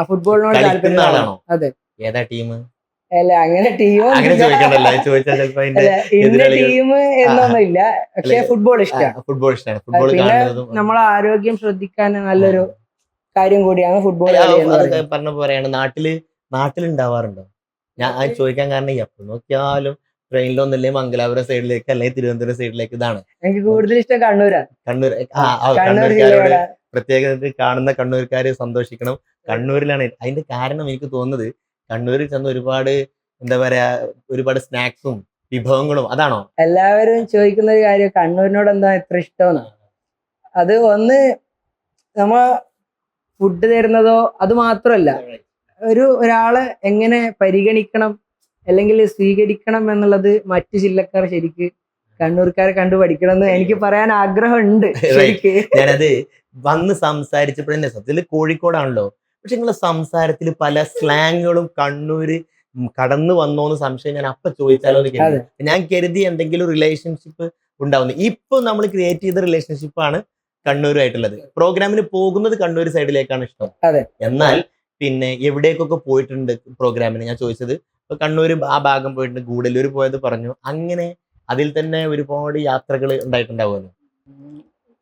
ഫുട്ബോളിനോട് താല്പര്യമുള്ള ആളാണോ? അതെ. ഏതാ ടീം? അല്ല, അങ്ങനെ ടീമോ ഇന്ന ടീം എന്നൊന്നുമില്ല. പക്ഷെ ഫുട്ബോൾ ഇഷ്ടമാണ്. പിന്നെ നമ്മളെ ആരോഗ്യം ശ്രദ്ധിക്കാൻ നല്ലൊരു കാര്യം കൂടിയാണ് ഫുട്ബോൾ. പറഞ്ഞ പോലെയാണ്. നാട്ടിലുണ്ടാവാറുണ്ടോ? ഞാൻ ചോദിക്കാൻ കാരണം എപ്പോൾ നോക്കിയാലും ട്രെയിനിലൊന്നല്ലേ മംഗലാപുരം സൈഡിലേക്ക് അല്ലെങ്കിൽ തിരുവനന്തപുരം സൈഡിലേക്ക്. ഇതാണ് എനിക്ക് കൂടുതൽ ഇഷ്ടം. കണ്ണൂരാണ്. കണ്ണൂർക്കാരോട് പ്രത്യേകത കാണുന്ന കണ്ണൂർക്കാര് സന്തോഷിക്കണം. കണ്ണൂരിലാണ് അതിന്റെ കാരണം. എനിക്ക് തോന്നുന്നത് കണ്ണൂരിൽ ചെന്ന് ഒരുപാട് സ്നാക്സും വിഭവങ്ങളും അതാണോ? എല്ലാവരും ചോദിക്കുന്ന ഒരു കാര്യം കണ്ണൂരിനോട് എന്താ ഇത്ര ഇഷ്ടമെന്ന്. അത് ഒന്ന് നമ്മ ഫുഡ് തരുന്നതോ അത് മാത്രമല്ല, ഒരാളെ എങ്ങനെ പരിഗണിക്കണം അല്ലെങ്കിൽ സ്വീകരിക്കണം എന്നുള്ളത് മറ്റു ജില്ലക്കാർ ശരിക്ക് കണ്ണൂർക്കാരെ കണ്ടു പഠിക്കണം എന്ന് എനിക്ക് പറയാൻ ആഗ്രഹമുണ്ട്. ഞാനത് വന്ന് സംസാരിച്ചപ്പോഴെന്നെ സത്യത്തിൽ കോഴിക്കോടാണല്ലോ, പക്ഷെ നിങ്ങളെ സംസാരത്തിൽ പല സ്ലാങ്ങുകളും കണ്ണൂര് കടന്നു വന്നോന്ന് സംശയം ഞാൻ അപ്പൊ ചോദിച്ചാലോ എന്ന് കരുതി. ഞാൻ കരുതി എന്തെങ്കിലും റിലേഷൻഷിപ്പ് ഉണ്ടാവുന്നു. ഇപ്പൊ നമ്മൾ ക്രിയേറ്റ് ചെയ്ത റിലേഷൻഷിപ്പാണ് കണ്ണൂരുമായിട്ടുള്ളത്. പ്രോഗ്രാമിന് പോകുന്നത് കണ്ണൂർ സൈഡിലേക്കാണ് ഇഷ്ടം. എന്നാൽ പിന്നെ എവിടേക്കൊക്കെ പോയിട്ടുണ്ട് പ്രോഗ്രാമിന് ഞാൻ ചോദിച്ചത്. ഇപ്പൊ കണ്ണൂർ ആ ഭാഗം പോയിട്ടുണ്ട്, ഗൂഡല്ലൂർ പോയത് പറഞ്ഞു. അങ്ങനെ അതിൽ തന്നെ ഒരുപാട് യാത്രകൾ ഉണ്ടായിട്ടുണ്ടാവുമല്ലോ.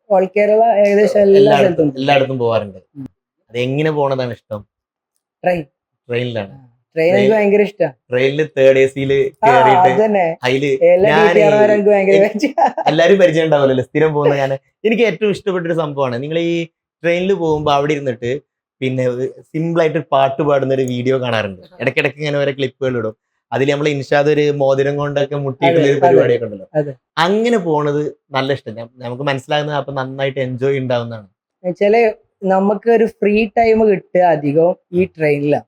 ഓൾ കേരള ഏകദേശം എല്ലായിടത്തും പോവാറുണ്ട്. അത് എങ്ങനെ പോണതാണ് ഇഷ്ടം? ട്രെയിനിലാണ്. ട്രെയിൻ ഭയങ്കര ഇഷ്ടമാണ്. ട്രെയിനിൽ തേർഡ് എസിയിൽ കേറിയിട്ട് അതില് എല്ലാരും പരിചയം ഉണ്ടാവില്ലല്ലോ, സ്ഥിരം പോകുന്ന. എനിക്ക് ഏറ്റവും ഇഷ്ടപ്പെട്ടൊരു സംഭവമാണ് നിങ്ങൾ ഈ ട്രെയിനിൽ പോകുമ്പോൾ അവിടെ ഇരുന്നിട്ട് പിന്നെ സിമ്പിൾ ആയിട്ട് പാട്ട് പാടുന്ന ഒരു വീഡിയോ കാണാറുണ്ട്. ഇടയ്ക്കിടയ്ക്ക് ഇങ്ങനെ ഓരോ ക്ലിപ്പുകൾ ഇടും. അതിൽ നമ്മൾ ഇൻഷാദ് ഒരു മോതിരം കൊണ്ടൊക്കെ മുട്ടിയിട്ടുള്ള ഒരു പരിപാടിയൊക്കെ ഉണ്ടല്ലോ. അങ്ങനെ പോണത് നല്ല ഇഷ്ടം. നമുക്ക് മനസ്സിലാകുന്നത് അപ്പൊ നന്നായിട്ട് എൻജോയ് ഉണ്ടാവുന്നതാണ്. വെച്ചാല് നമുക്ക് ഒരു ഫ്രീ ടൈം കിട്ടുക അധികം ഈ ട്രെയിനിലാണ്.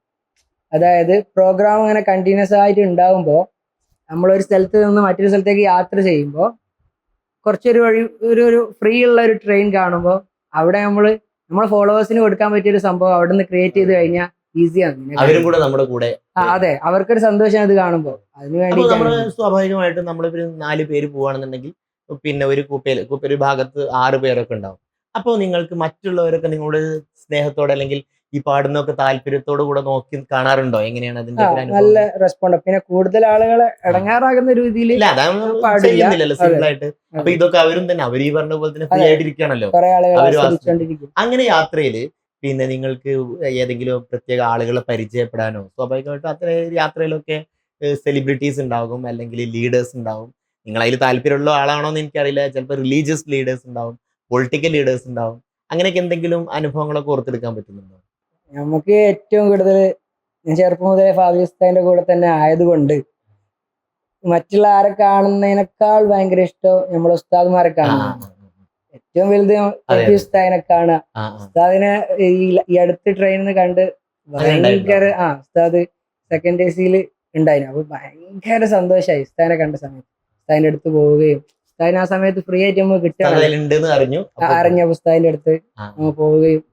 അതായത് പ്രോഗ്രാം അങ്ങനെ കണ്ടിന്യൂസ് ആയിട്ട് ഉണ്ടാകുമ്പോൾ നമ്മളൊരു സ്ഥലത്ത് നിന്ന് മറ്റൊരു സ്ഥലത്തേക്ക് യാത്ര ചെയ്യുമ്പോൾ കുറച്ചൊരു ഒരു ഫ്രീ ഉള്ള ഒരു ട്രെയിൻ കാണുമ്പോൾ അവിടെ നമ്മളെ ഫോളോവേഴ്സിന് കൊടുക്കാൻ പറ്റിയൊരു സംഭവം അവിടെ നിന്ന് ക്രിയേറ്റ് ചെയ്ത് കഴിഞ്ഞാൽ ഈസിയാണ്. അവരും കൂടെ നമ്മുടെ കൂടെ. അതെ, അവർക്കൊരു സന്തോഷം അത് കാണുമ്പോൾ. അതിനുവേണ്ടി നമ്മള് സ്വാഭാവികമായിട്ടും നമ്മളിപ്പോ 4 പേര് പോവാണെന്നുണ്ടെങ്കിൽ പിന്നെ ഒരു ഭാഗത്ത് 6 പേരൊക്കെ ഉണ്ടാവും. അപ്പോൾ നിങ്ങൾക്ക് മറ്റുള്ളവരൊക്കെ നിങ്ങളോട് സ്നേഹത്തോടെ അല്ലെങ്കിൽ ഈ പാടുന്നൊക്കെ താല്പര്യത്തോടു കൂടെ നോക്കി കാണാറുണ്ടോ? എങ്ങനെയാണ് അതിന്റെ നല്ല റെസ്പോണ്ട്? പിന്നെ കൂടുതൽ ആളുകളെ ഇടങ്ങാറാകുന്ന രീതിയിൽ സിമ്പിൾ ആയിട്ട്. അപ്പൊ ഇതൊക്കെ അവരും തന്നെ അവർ ഈ പറഞ്ഞ പോലെ തന്നെ ഫ്രീ ആയിട്ടിരിക്കുകയാണല്ലോ. അങ്ങനെ യാത്രയില് പിന്നെ നിങ്ങൾക്ക് ഏതെങ്കിലും പ്രത്യേക ആളുകളെ പരിചയപ്പെടാനോ, സ്വാഭാവികമായിട്ടും അത്ര യാത്രയിലൊക്കെ സെലിബ്രിറ്റീസ് ഉണ്ടാകും, അല്ലെങ്കിൽ ലീഡേഴ്സ് ഉണ്ടാവും. നിങ്ങൾ അതിൽ താല്പര്യമുള്ള ആളാണോ എന്ന് എനിക്കറിയില്ല. ചിലപ്പോൾ റിലീജിയസ് ലീഡേഴ്സ് ഉണ്ടാവും, പൊളിറ്റിക്കൽ ലീഡേഴ്സ് ഉണ്ടാവും. അങ്ങനെയൊക്കെ എന്തെങ്കിലും അനുഭവങ്ങളൊക്കെ ഓർത്തെടുക്കാൻ പറ്റുന്നുണ്ടോ? നമുക്ക് ഏറ്റവും കൂടുതൽ ഞാൻ ചെറുപ്പം മുതലേ ഫാദി ഉസ്താദിന്റെ കൂടെ തന്നെ ആയതുകൊണ്ട് മറ്റുള്ള ആരെ കാണുന്നതിനേക്കാൾ ഭയങ്കര ഇഷ്ടം നമ്മളെ ഉസ്താദ്മാരെ കാണുന്നതാണ്. ഏറ്റവും വലുത് ഉസ്താദിനെ കാണുക. ഉസ്താദിനെ ഈ അടുത്ത് ട്രെയിനിൽ നിന്ന് കണ്ട് ഭയങ്കര ഉസ്താദ് സെക്കൻഡ് എസിയിൽ ഉണ്ടായിരുന്നു. അപ്പൊ ഭയങ്കര സന്തോഷമായി ഉസ്താദിനെ കണ്ട സമയത്ത്. ഉസ്താദിന്റെ അടുത്ത് പോവുകയും ഉസ്താദിന് ആ സമയത്ത് ഫ്രീ ആയിട്ട് നമുക്ക് കിട്ടുക അറിഞ്ഞ ഉസ്താദിന്റെ അടുത്ത് നമ്മൾ പോവുകയും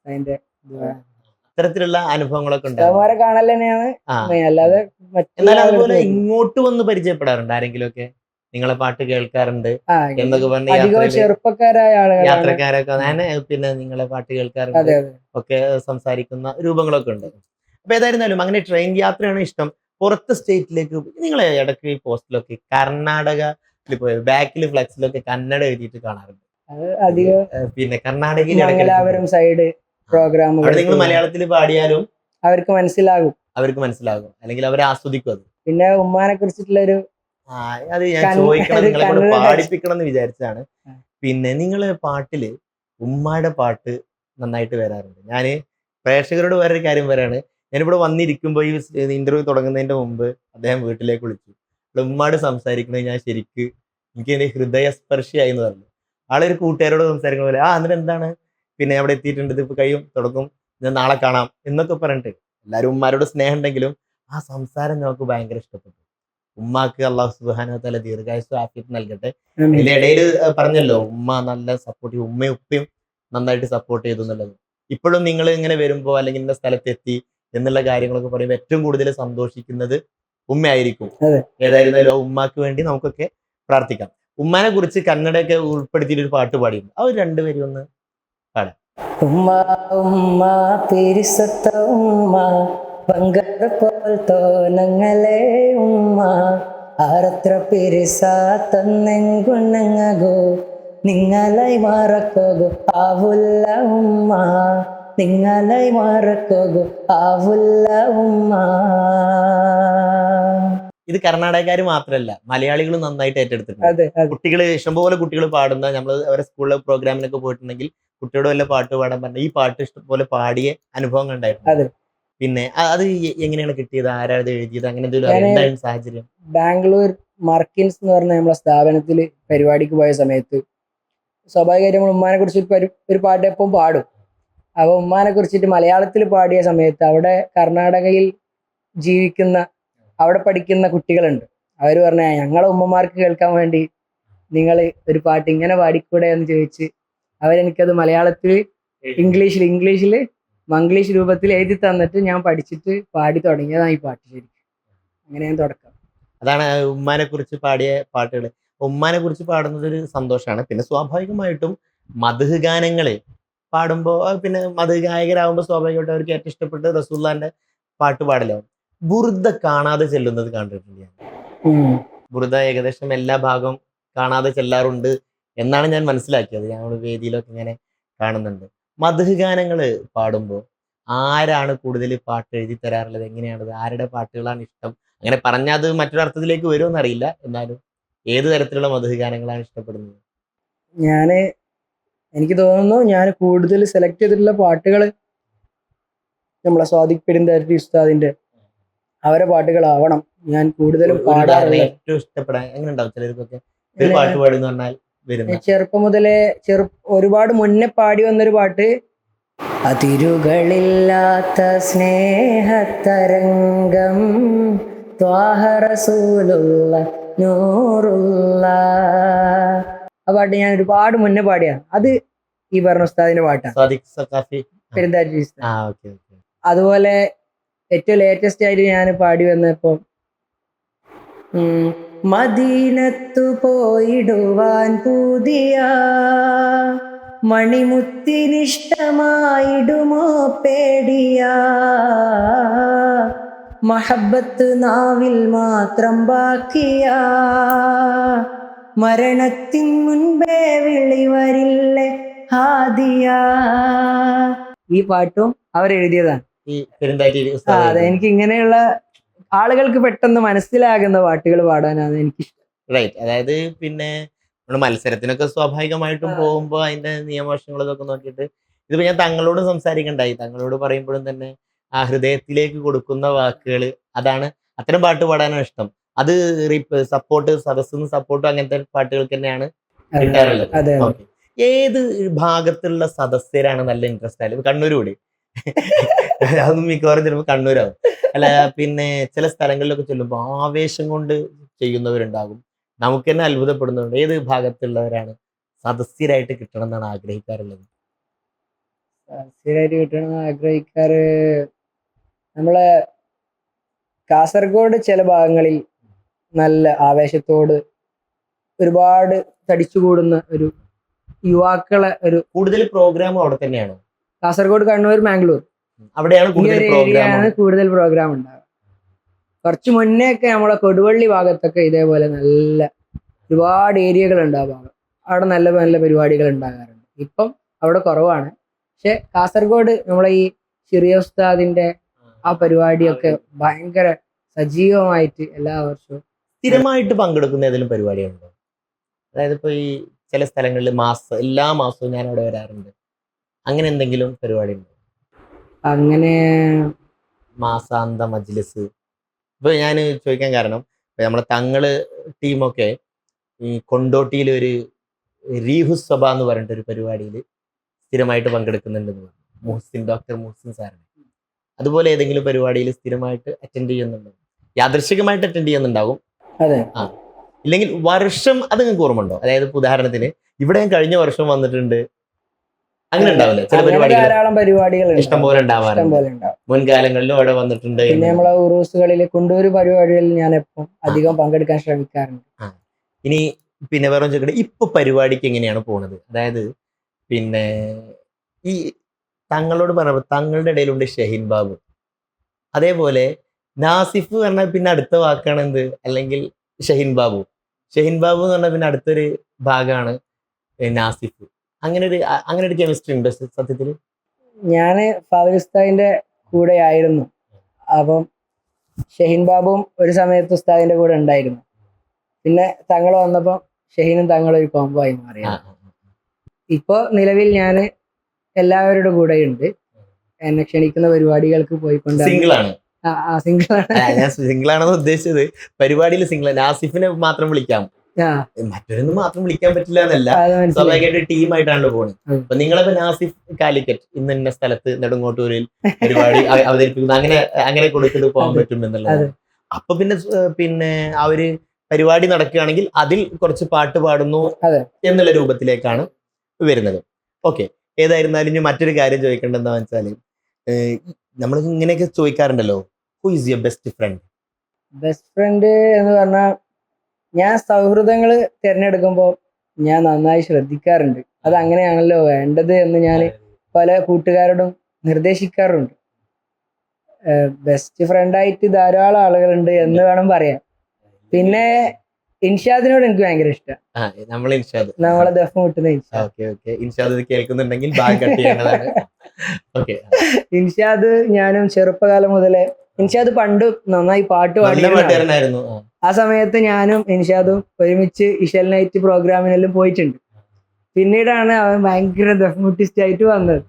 അതിന്റെ ഇത്തരത്തിലുള്ള അനുഭവങ്ങളൊക്കെ ഉസ്താദ്മാരെ കാണൽ തന്നെയാണ്. അല്ലാതെ അതുപോലെ ഇങ്ങോട്ട് വന്ന് പരിചയപ്പെടാറുണ്ട് ആരെങ്കിലും ഒക്കെ? നിങ്ങളെ പാട്ട് കേൾക്കാറുണ്ട് എന്നൊക്കെ പറഞ്ഞ ചെറുപ്പക്കാരായ ആളുകൾ, യാത്രക്കാരൊക്കെ പിന്നെ നിങ്ങളെ പാട്ട് കേൾക്കാറുണ്ട് ഒക്കെ സംസാരിക്കുന്ന രൂപങ്ങളൊക്കെ ഉണ്ട്. അപ്പൊ ഏതായിരുന്നാലും അങ്ങനെ ട്രെയിൻ യാത്രയാണ് ഇഷ്ടം. പുറത്ത് സ്റ്റേറ്റിലേക്ക് നിങ്ങളെ ഇടയ്ക്ക് ഈ പോസ്റ്റിലൊക്കെ കർണാടകയിൽ പോയ ബാക്കിൽ ഫ്ലെക്സിലൊക്കെ കന്നഡ എഴുതിയിട്ട് കാണാറുണ്ട്. പിന്നെ കർണാടകയിൽ മംഗലാപുരം സൈഡ് പ്രോഗ്രാം നിങ്ങൾ മലയാളത്തിൽ പാടിയാലും അവർക്ക് മനസ്സിലാകും, അല്ലെങ്കിൽ അവരെ ആസ്വദിക്കും അത്. പിന്നെ ഉമ്മാനെ കുറിച്ചിട്ടുള്ളൊരു അത് ഞാൻ ചോദിക്കണം, നിങ്ങളെ കൊണ്ട് പാടിപ്പിക്കണം എന്ന് വിചാരിച്ചതാണ്. പിന്നെ നിങ്ങളെ പാട്ടില് ഉമ്മായുടെ പാട്ട് നന്നായിട്ട് വരാറുണ്ട്. ഞാന് പ്രേക്ഷകരോട് വേറൊരു കാര്യം പറയാണ്, ഞാനിവിടെ വന്നിരിക്കുമ്പോൾ ഈ ഇന്റർവ്യൂ തുടങ്ങുന്നതിന്റെ മുമ്പ് അദ്ദേഹം വീട്ടിലേക്ക് വിളിച്ചു. ഉമ്മാട് സംസാരിക്കുന്നത് ഞാൻ ശരിക്ക് എനിക്ക് എന്റെ ഹൃദയസ്പർശിയായി എന്ന് പറഞ്ഞു. ആളൊരു കൂട്ടുകാരോട് സംസാരിക്കുന്ന പോലെ എന്നിട്ട് എന്താണ് പിന്നെ അവിടെ എത്തിയിട്ടുണ്ട്, ഇതിപ്പോ കഴിയും തുടങ്ങും, ഞാൻ നാളെ കാണാം എന്നൊക്കെ പറഞ്ഞിട്ട് എല്ലാവരും ഉമ്മാരോട് സ്നേഹം ഉണ്ടെങ്കിലും ആ സംസാരം നമുക്ക് ഭയങ്കര ഇഷ്ടപ്പെട്ടു. ഉമ്മാക്ക് അള്ളാഹു സുബ്ഹാനഹു വ തആല ദീർഘായുസ്സും ആഫിയത്തും നൽകട്ടെ. ഇതിന്റെ ഇടയിൽ പറഞ്ഞല്ലോ ഉമ്മ നല്ല സപ്പോർട്ടീവ്, ഉമ്മയും ഉപ്പയും നന്നായിട്ട് സപ്പോർട്ട് ചെയ്തു എന്നുള്ളത്. ഇപ്പോഴും നിങ്ങൾ ഇങ്ങനെ വരുമ്പോൾ അല്ലെങ്കിൽ ഇന്ന സ്ഥലത്തെത്തി എന്നുള്ള കാര്യങ്ങളൊക്കെ പറയുമ്പോൾ ഏറ്റവും കൂടുതൽ സന്തോഷിക്കുന്നത് ഉമ്മയായിരിക്കും. ഏതായിരുന്നാലും ഉമ്മാക്ക് വേണ്ടി നമുക്കൊക്കെ പ്രാർത്ഥിക്കാം. ഉമ്മാനെ കുറിച്ച് കന്നഡയൊക്കെ ഉൾപ്പെടുത്തിയിട്ട് ഒരു പാട്ട് പാടിയിരുന്നു. ആ ഒരു രണ്ടുപേരും ഒന്ന് പാടാം. ഉമ്മ ഉമ്മ പിരിസത്ത ഉമ്മ ಬಂಗಾರ പോൽത്തോ ഞങ്ങളെ ഉമ്മ ആരത്ര പിരിസ തന്നെങ്കുണങ്ങകോ നിങ്ങളായി മാറക്കോകോ ആവുല്ല ഉമ്മ നിങ്ങളായി മാറക്കോകോ ആവുല്ല ഉമ്മ. ഇത് കർണാടകക്കാർ മാത്രമല്ല മലയാളികൾ നന്നായിട്ട് ഏറ്റെടുത്തിട്ടുണ്ട്. കുട്ടികൾ ഇഷ്ടംപോലെ കുട്ടികൾ പാടുന്ന, നമ്മൾ അവരെ സ്കൂളിലെ പ്രോഗ്രാമിനൊക്കെ പോയിട്ടുണ്ടെങ്കിൽ കുട്ടിയോട് വല്ല പാട്ട് പാടാൻ പറഞ്ഞ ഈ പാട്ട് ഇഷ്ടംപോലെ പാടിയ അനുഭവങ്ങൾ ഉണ്ടായിട്ടുണ്ട്. പിന്നെ അത് എങ്ങനെയാണ് കിട്ടിയത്, ആരാത് എഴുതിയത്, അങ്ങനെ എന്തെങ്കിലും സാഹചര്യം? ബാംഗ്ലൂർ മാർക്കിൻസ് എന്ന് പറഞ്ഞ നമ്മളെ സ്ഥാപനത്തിൽ പരിപാടിക്ക് പോയ സമയത്ത് സ്വാഭാവികമായിട്ട് നമ്മൾ ഉമ്മാനെ കുറിച്ച് ഒരു പാട്ട് എപ്പം പാടും. അപ്പൊ ഉമ്മാനെ കുറിച്ചിട്ട് മലയാളത്തിൽ പാടിയ സമയത്ത് അവിടെ കർണാടകയിൽ ജീവിക്കുന്ന അവിടെ പഠിക്കുന്ന കുട്ടികളുണ്ട്. അവർ പറഞ്ഞ ഞങ്ങളെ ഉമ്മമാർക്ക് കേൾക്കാൻ വേണ്ടി നിങ്ങൾ ഒരു പാട്ട് ഇങ്ങനെ പാടിക്കൂടെ എന്ന് ചോദിച്ച് അവരെനിക്കത് മലയാളത്തിൽ ഇംഗ്ലീഷിൽ മംഗ്ലീഷ് രൂപത്തിൽ എഴുതി തന്നിട്ട് ഞാൻ പഠിച്ചിട്ട് പാടി തുടങ്ങിയതാണ് ഈ പാട്ട്. ശരിക്കും അങ്ങനെ ഞാൻ തുടക്കം. അതാണ് ഉമ്മാനെ കുറിച്ച് പാടിയ പാട്ടുകൾ. ഉമ്മാനെ കുറിച്ച് പാടുന്നത് ഒരു സന്തോഷമാണ്. പിന്നെ സ്വാഭാവികമായിട്ടും മദ്ഹ് ഗാനങ്ങള് പാടുമ്പോൾ പിന്നെ മദ്ഹ് ഗായകരാകുമ്പോൾ സ്വാഭാവികമായിട്ടും അവർക്ക് ഏറ്റവും ഇഷ്ടപ്പെട്ട് റസൂലുള്ളാഹിന്റെ പാട്ട് പാടലാവും. ബുർദ കാണാതെ ചെല്ലുന്നത് കണ്ടിട്ടുണ്ട് ഞാൻ. ബുർദ ഏകദേശം എല്ലാ ഭാഗവും കാണാതെ ചെല്ലാറുണ്ട് എന്നാണ് ഞാൻ മനസ്സിലാക്കിയത്. ഞങ്ങൾ വേദിയിലൊക്കെ ഇങ്ങനെ കാണുന്നുണ്ട്. മദ്ഹ് ഗാനങ്ങള് പാടുമ്പോൾ ആരാണ് കൂടുതൽ പാട്ട് എഴുതി തരാറുള്ളത്, എങ്ങനെയാണത്, ആരുടെ പാട്ടുകളാണ് ഇഷ്ടം? അങ്ങനെ പറഞ്ഞാൽ അത് മറ്റൊരർത്ഥത്തിലേക്ക് വരുമെന്ന് അറിയില്ല. എന്നാലും ഏത് തരത്തിലുള്ള മദ്ഹ് ഗാനങ്ങളാണ് ഇഷ്ടപ്പെടുന്നത്? എനിക്ക് തോന്നുന്നു ഞാൻ കൂടുതൽ സെലക്ട് ചെയ്തിട്ടുള്ള പാട്ടുകൾ നമ്മളെ സ്വാദിഖ് പെരുന്താറ്റി ഉസ്താദിന്റെ അവരെ പാട്ടുകളാവണം ഞാൻ കൂടുതലും പാടാറുള്ളത്. ഏറ്റവും ഇഷ്ടപ്പെടാൻ എങ്ങനെ ഉണ്ടാവും ചിലർക്കൊക്കെ ഒരു പാട്ട് പാടുന്ന പറഞ്ഞാൽ ചെറുപ്പം മുതലേ ഒരുപാട് മുന്നേ പാടി വന്നൊരു പാട്ട്, അതിരുകളില്ലാത്ത സ്നേഹതരംഗം ത്വാഹ റസൂലുള്ള നൂറുള്ള. ആ പാട്ട് ഞാൻ ഒരുപാട് മുന്നേ പാടിയാണ്. അത് ഈ പറഞ്ഞ ഉസ്താദിന്റെ പാട്ടാണ്, പെരുന്താറ്റി ഉസ്താദ്. അതുപോലെ ഏറ്റവും ലേറ്റസ്റ്റ് ആയിട്ട് ഞാൻ പാടി വന്നപ്പോ മദീനത്തു പോയിടുവാൻ പുതിയ മണിമുത്തിനിഷ്ടമായിടുമോ പേടിയ മഹബത്ത് നാവിൽ മാത്രം ബാക്കിയ മരണത്തിൻ മുൻപേ വിളി വരില്ലേ ഹാദിയ. ഈ പാട്ടും അവരെഴുതിയതാണ്. അതെ, എനിക്ക് ഇങ്ങനെയുള്ള ആളുകൾക്ക് പെട്ടെന്ന് മനസ്സിലാകുന്ന പാട്ടുകൾ പാടാനാണ് എനിക്കിഷ്ടം. റൈറ്റ്. അതായത് പിന്നെ നമ്മൾ മത്സരത്തിനൊക്കെ സ്വാഭാവികമായിട്ടും പോകുമ്പോൾ അതിന്റെ നിയമവശങ്ങളൊക്കെ നോക്കിയിട്ട് ഇതിപ്പോ ഞാൻ തങ്ങളോട് സംസാരിക്കണ്ടായി. തങ്ങളോട് പറയുമ്പോഴും തന്നെ ആ ഹൃദയത്തിലേക്ക് കൊടുക്കുന്ന വാക്കുകൾ, അതാണ് അത്തരം പാട്ട് പാടാനാണ് ഇഷ്ടം. അത് സപ്പോർട്ട്, സദസ്സിന്ന് സപ്പോർട്ടും അങ്ങനത്തെ പാട്ടുകൾക്ക് തന്നെയാണ് കിട്ടാറുള്ളത്. ഏത് ഭാഗത്തുള്ള സദസ്യരാണ് നല്ല ഇൻട്രസ്റ്റ് ആയാലും? കണ്ണൂർ കൂടി അതൊന്നും മിക്കവാറും ചിലപ്പോൾ കണ്ണൂരാവും. അല്ല പിന്നെ ചില സ്ഥലങ്ങളിലൊക്കെ ചെല്ലുമ്പോൾ ആവേശം കൊണ്ട് ചെയ്യുന്നവരുണ്ടാകും. നമുക്ക് തന്നെ അത്ഭുതപ്പെടുന്നുണ്ട്. ഏത് ഭാഗത്തുള്ളവരാണ് സദസ്യരായിട്ട് കിട്ടണം എന്നാണ് ആഗ്രഹിക്കാറുള്ളത്? സദസ്യരായിട്ട് കിട്ടണം ആഗ്രഹിക്കാറ് നമ്മളെ കാസർഗോഡ് ചില ഭാഗങ്ങളിൽ നല്ല ആവേശത്തോട് ഒരുപാട് തടിച്ചുകൂടുന്ന ഒരു യുവാക്കളെ ഒരു കൂടുതൽ പ്രോഗ്രാം അവിടെ തന്നെയാണോ? കാസർഗോഡ്, കണ്ണൂർ, മാംഗ്ലൂർ അവിടെയാണ് കൂടുതൽ പ്രോഗ്രാം ഉണ്ടാവുക. കുറച്ച് മുന്നേ ഒക്കെ നമ്മളെ കൊടുവള്ളി ഭാഗത്തൊക്കെ ഇതേപോലെ നല്ല ഒരുപാട് ഏരിയകൾ ഉണ്ടാവും. അവിടെ നല്ല നല്ല പരിപാടികൾ ഉണ്ടാകാറുണ്ട്. ഇപ്പം അവിടെ കുറവാണ്. പക്ഷെ കാസർഗോഡ് നമ്മളെ ഈ ചെറിയ ഉസ്താദിന്റെ ആ പരിപാടിയൊക്കെ ഭയങ്കര സജീവമായിട്ട് എല്ലാ വർഷവും സ്ഥിരമായിട്ട് പങ്കെടുക്കുന്ന ഏതെങ്കിലും പരിപാടിയുണ്ടോ? അതായത് ഇപ്പൊ ഈ ചില സ്ഥലങ്ങളിൽ എല്ലാ മാസവും ഞാൻ അവിടെ വരാറുണ്ട്, അങ്ങനെ എന്തെങ്കിലും പരിപാടി ഉണ്ടോ? അങ്ങനെ മാസാന്ത മജ്ലിസ്. ഇപ്പൊ ഞാൻ ചോദിക്കാൻ കാരണം ഇപ്പൊ നമ്മളെ തങ്ങള് ടീമൊക്കെ ഈ കൊണ്ടോട്ടിയിൽ ഒരു റീഹുസ് സഭ എന്ന് പറഞ്ഞിട്ട് ഒരു പരിപാടിയിൽ സ്ഥിരമായിട്ട് പങ്കെടുക്കുന്നുണ്ടെന്ന് പറഞ്ഞു. ഡോക്ടർ മുഹ്സിൻ സാറിന് അതുപോലെ ഏതെങ്കിലും പരിപാടിയിൽ സ്ഥിരമായിട്ട് അറ്റൻഡ് ചെയ്യുന്നുണ്ടോ? യാദൃശികമായിട്ട് അറ്റൻഡ് ചെയ്യുന്നുണ്ടാവും. അതെ. ആ, ഇല്ലെങ്കിൽ വർഷം അത് നിങ്ങൾക്ക് ഓർമ്മ ഉണ്ടോ? അതായത് ഇപ്പൊ ഉദാഹരണത്തിന് ഇവിടെ ഞാൻ കഴിഞ്ഞ വർഷം വന്നിട്ടുണ്ട്, അങ്ങനെ ഉണ്ടാവില്ലേ ചില പരിപാടികൾ? ധാരാളം പരിപാടികൾ ഇഷ്ടംപോലെ ഉണ്ടാവാറുണ്ട്. മുൻകാലങ്ങളിലും അവിടെ വന്നിട്ടുണ്ട്. പിന്നെ നമ്മളെ ഉറൂസുകളിൽ കൊണ്ടൂര് പരിപാടികളിൽ ഞാൻ എപ്പം അധികം പങ്കെടുക്കാൻ ശ്രമിക്കാറുണ്ട്. ഇനി പിന്നെ വേറെ ചോദിക്കട്ടെ, ഇപ്പൊ പരിപാടിക്ക് എങ്ങനെയാണ് പോണത്? അതായത് പിന്നെ ഈ തങ്ങളോട് പറഞ്ഞപ്പോൾ തങ്ങളുടെ ഇടയിലുണ്ട് ഷഹീൻ ബാബു, അതേപോലെ നാസിഫ് പറഞ്ഞാൽ പിന്നെ അടുത്ത വാക്കാണ് എന്ത്, അല്ലെങ്കിൽ ഷഹീൻ ബാബു. ഷഹീൻ ബാബു എന്ന് പറഞ്ഞാൽ പിന്നെ അടുത്തൊരു ഭാഗമാണ് നാസിഫ്. അങ്ങനെ ഒരു കെമിസ്ട്രി ഉണ്ട് സത്യത്തില്. ഞാന് ഫാദിൽ ഉസ്താദിന്റെ കൂടെ ആയിരുന്നു. അപ്പം ഷഹീൻ ബാബുവും ഒരു സമയത്ത് ഉസ്താദിന്റെ കൂടെ ഉണ്ടായിരുന്നു. പിന്നെ തങ്ങൾ വന്നപ്പോ ഷഹീനും തങ്ങളും ഒരു കോംബോ ആയി മാറി. ഇപ്പൊ നിലവിൽ ഞാന് എല്ലാവരുടെ കൂടെ ഉണ്ട്. എന്നെ ക്ഷണിക്കുന്ന പരിപാടികൾക്ക് പോയിക്കൊണ്ട് സിംഗിൾ ആണ്. സിംഗിളാണ്. ഞാൻ സിംഗിൾ ആണെന്ന് ഉദ്ദേശിച്ചത് പരിപാടിയിൽ സിംഗിൾ. നാസിഫിനെ മാത്രം വിളിക്കാം, മറ്റൊരൊന്നും മാത്രം വിളിക്കാൻ പറ്റില്ല എന്നല്ല, സ്വാഭാവികമായിട്ട് ടീമായിട്ടാണല്ലോ പോകുന്നത്. അപ്പൊ നിങ്ങളിപ്പോ നാസിഫ് കാലിക്കറ്റ് ഇന്ന സ്ഥലത്ത് നെടുങ്ങോട്ടൂരിൽ പരിപാടി അവതരിപ്പിക്കുന്നു, അങ്ങനെ കൊടുത്തിട്ട് പോകാൻ പറ്റും എന്നുള്ളത്. അപ്പൊ പിന്നെ ആ ഒരു പരിപാടി നടക്കുകയാണെങ്കിൽ അതിൽ കുറച്ച് പാട്ട് പാടുന്നു എന്നുള്ള രൂപത്തിലേക്കാണ് വരുന്നത്. ഓക്കെ, ഏതായിരുന്നാലും ഇനി മറ്റൊരു കാര്യം ചോദിക്കേണ്ടത് എന്താണെന്ന് വെച്ചാല്, നമ്മൾ ഇങ്ങനെയൊക്കെ ചോദിക്കാറുണ്ടല്ലോ, who is your best friend? Best friend എന്ന് പറഞ്ഞാൽ ഞാൻ സൗഹൃദങ്ങൾ തിരഞ്ഞെടുക്കുമ്പോൾ ഞാൻ നന്നായി ശ്രദ്ധിക്കാറുണ്ട്. അത് അങ്ങനെയാണല്ലോ വേണ്ടത് എന്ന് ഞാൻ പല കൂട്ടുകാരോടും നിർദ്ദേശിക്കാറുണ്ട്. ബെസ്റ്റ് ഫ്രണ്ടായിട്ട് ധാരാളം ആളുകളുണ്ട് എന്ന് വേണം പറയാൻ. പിന്നെ ഇൻഷാദിനോട് എനിക്ക് ഭയങ്കര ഇഷ്ടമാണ്. നമ്മളെ ദഫ് മുട്ടുന്ന ഇൻഷാദ് കേൾക്കുന്നുണ്ടെങ്കിൽ ഇൻഷാദ് ഞാനും ചെറുപ്പകാലം മുതലേ, ഇൻഷാദ് പണ്ട് നന്നായി പാട്ട് പാടിയിരുന്നു. ആ സമയത്ത് ഞാനും ഇൻഷാദും ഒരുമിച്ച് ഇഷൽ നൈറ്റ് പ്രോഗ്രാമിനെല്ലാം പോയിട്ടുണ്ട്. പിന്നീടാണ് അവൻ ഭയങ്കര ദഫ്മുട്ടിസ്റ്റ് ആയിട്ട് വന്നത്.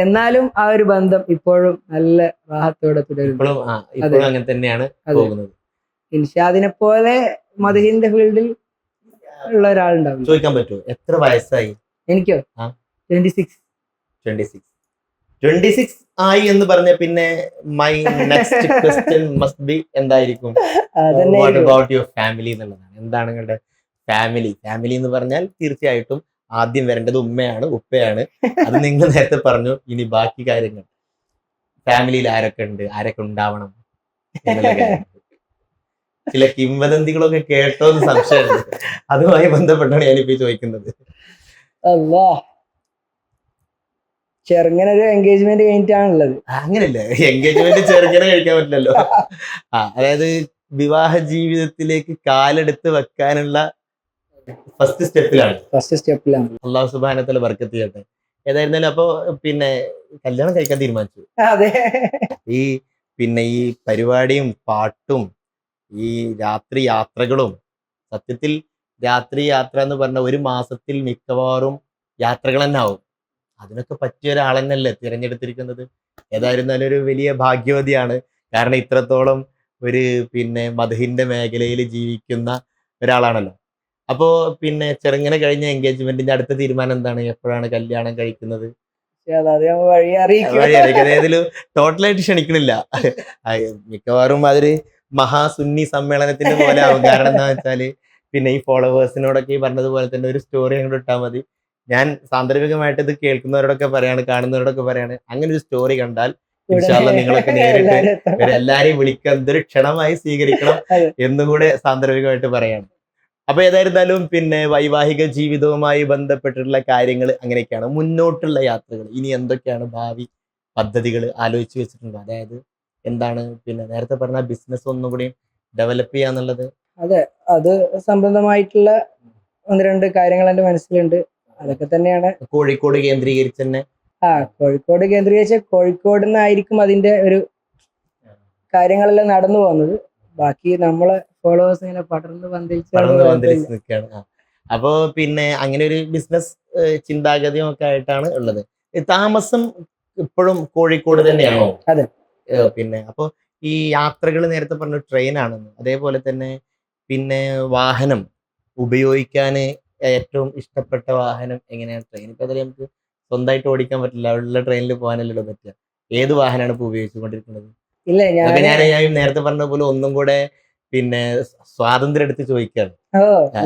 എന്നാലും ആ ഒരു ബന്ധം ഇപ്പോഴും നല്ല റാഹത്തോടെ തുടരുന്നു. അങ്ങനെ തന്നെയാണ് പോകുന്നത്. ഇൻഷാദിനെ പോലെ മദ്ഹിന്റെ ഫീൽഡിൽ ഉള്ള ഒരാളുണ്ടാവും. ചോദിക്കാൻ പറ്റുമോ എത്ര വയസ്സായി? എനിക്കോ 26 ആയി എന്ന് പറഞ്ഞ പിന്നെ my next question must be എന്തായിരിക്കും? വാട്ട് അബൌട്ട് യുവർ ഫാമിലി എന്നുള്ളതാണ്. എന്താണ് നിങ്ങളുടെ ഫാമിലി എന്ന് പറഞ്ഞാൽ തീർച്ചയായിട്ടും ആദ്യം വരേണ്ടത് ഉമ്മയാണ്, ഉപ്പയാണ്. അത് നിങ്ങൾ നേരത്തെ പറഞ്ഞു. ഇനി ബാക്കി കാര്യങ്ങൾ ഫാമിലിയിൽ ആരൊക്കെ ഉണ്ട്, ആരൊക്കെ ഉണ്ടാവണം എന്നുള്ള കാര്യം. ചില കിംവദന്തികളൊക്കെ കേട്ടോ എന്ന് സംശയമുണ്ട്. അതുമായി ബന്ധപ്പെട്ടാണ് ഞാനിപ്പോ ചോദിക്കുന്നത്. ചെറുങ്ങനെ ഒരു എൻഗേജ്മെന്റ് കഴിഞ്ഞിട്ടാണുള്ളത്. അങ്ങനെയല്ലേ, എൻഗേജ്മെന്റ് ചെറുങ്ങനെ കഴിക്കാൻ പറ്റില്ലല്ലോ. അതായത് വിവാഹ ജീവിതത്തിലേക്ക് കാലെടുത്ത് വെക്കാനുള്ള ഫസ്റ്റ് സ്റ്റെപ്പിലാണ്. അള്ളാഹു സുബ്ഹാനഹു വ തആല ബർക്കത്ത് ചെയ്യട്ടെ. ഏതായിരുന്നാലും അപ്പൊ പിന്നെ കല്യാണം കഴിക്കാൻ തീരുമാനിച്ചു. അതെ. ഈ പരിപാടിയും പാട്ടും ഈ രാത്രി യാത്രകളും, സത്യത്തിൽ രാത്രി യാത്ര എന്ന് പറഞ്ഞ ഒരു മാസത്തിൽ മിക്കവാറും യാത്രകൾ തന്നെ ആവും. അതിനൊക്കെ പറ്റിയ ഒരാൾ തന്നെയല്ലേ തിരഞ്ഞെടുത്തിരിക്കുന്നത്. ഏതായിരുന്നാലും ഒരു വലിയ ഭാഗ്യവതിയാണ്. കാരണം ഇത്രത്തോളം ഒരു മദ്ഹിന്റെ മേഖലയിൽ ജീവിക്കുന്ന ഒരാളാണല്ലോ. അപ്പോ ചെറുങ്ങനെ കഴിഞ്ഞ എൻഗേജ്മെന്റിന്റെ അടുത്ത തീരുമാനം എന്താണ്? എപ്പോഴാണ് കല്യാണം കഴിക്കുന്നത്? ഏതെങ്കിലും ടോട്ടലായിട്ട് ക്ഷണിക്കണില്ല. മിക്കവാറും അതൊരു മഹാസുന്നി സമ്മേളനത്തിന്റെ പോലെ ആവും. കാരണം എന്താ വെച്ചാല് ഈ ഫോളോവേഴ്സിനോടൊക്കെ ഈ പറഞ്ഞതുപോലെ തന്നെ ഒരു സ്റ്റോറി അങ്ങോട്ട് ഇട്ടാൽ മതി. ഞാൻ സാന്ദർഭികമായിട്ട് ഇത് കേൾക്കുന്നവരോടൊക്കെ പറയാണ്, കാണുന്നവരോടൊക്കെ പറയാണ്, അങ്ങനെ ഒരു സ്റ്റോറി കണ്ടാൽ ഇൻഷാല്ലാ നിങ്ങളൊക്കെ നേരിട്ട് എല്ലാരെയും വിളിക്കാൻ എന്തൊരു ക്ഷണമായി സ്വീകരിക്കണം എന്നുകൂടെ സാന്ദർഭികമായിട്ട് പറയാണ്. അപ്പൊ ഏതായിരുന്നാലും വൈവാഹിക ജീവിതവുമായി ബന്ധപ്പെട്ടിട്ടുള്ള കാര്യങ്ങൾ അങ്ങനെയൊക്കെയാണ്. മുന്നോട്ടുള്ള യാത്രകൾ ഇനി എന്തൊക്കെയാണ് ഭാവി പദ്ധതികൾ ആലോചിച്ച് വെച്ചിട്ടുണ്ടോ? അതായത് എന്താണ് നേരത്തെ പറഞ്ഞ ബിസിനസ് ഒന്നുകൂടി ഡെവലപ്പ് ചെയ്യാന്നുള്ളത്? അതെ, അത് സംബന്ധമായിട്ടുള്ള 1-2 കാര്യങ്ങൾ എന്റെ മനസ്സിലുണ്ട്. അതൊക്കെ തന്നെയാണ്. കോഴിക്കോട് കേന്ദ്രീകരിച്ച് തന്നെ? കോഴിക്കോട് കേന്ദ്രീകരിച്ച് കോഴിക്കോട് നിന്നായിരിക്കും അതിന്റെ ഒരു കാര്യങ്ങളെല്ലാം നടന്നു പോകുന്നത്. ബാക്കി നമ്മളെ ഫോളോവേഴ്സ് ഇങ്ങനെ പടർന്ന് പന്തലിച്ച് നിൽക്കുകയാണ്. അപ്പോ അങ്ങനെ ഒരു ബിസിനസ് ചിന്താഗതിയും ഒക്കെ ആയിട്ടാണ് ഉള്ളത്. താമസം ഇപ്പോഴും കോഴിക്കോട് തന്നെയാണോ? അതെ, പിന്നെ അപ്പോൾ ഈ യാത്രകൾ നേരത്തെ പറഞ്ഞ ട്രെയിനാണെന്ന്, അതേപോലെ തന്നെ പിന്നെ വാഹനം ഉപയോഗിക്കാൻ ഏറ്റവും ഇഷ്ടപ്പെട്ട വാഹനം എങ്ങനെയാണ്? ട്രെയിൻ ഇപ്പൊ അതിൽ നമുക്ക് സ്വന്തമായിട്ട് ഓടിക്കാൻ പറ്റില്ല, ഉള്ള ട്രെയിനിൽ പോകാനല്ലല്ലോ പറ്റുക. ഏത് വാഹനമാണ് ഇപ്പൊ ഉപയോഗിച്ചുകൊണ്ടിരിക്കുന്നത്? ഇല്ല അതൊക്കെ ഞാൻ ഞാൻ നേരത്തെ പറഞ്ഞ പോലെ ഒന്നും കൂടെ പിന്നെ സ്വാതന്ത്ര്യം എടുത്ത് ചോദിക്കുകയാണ്.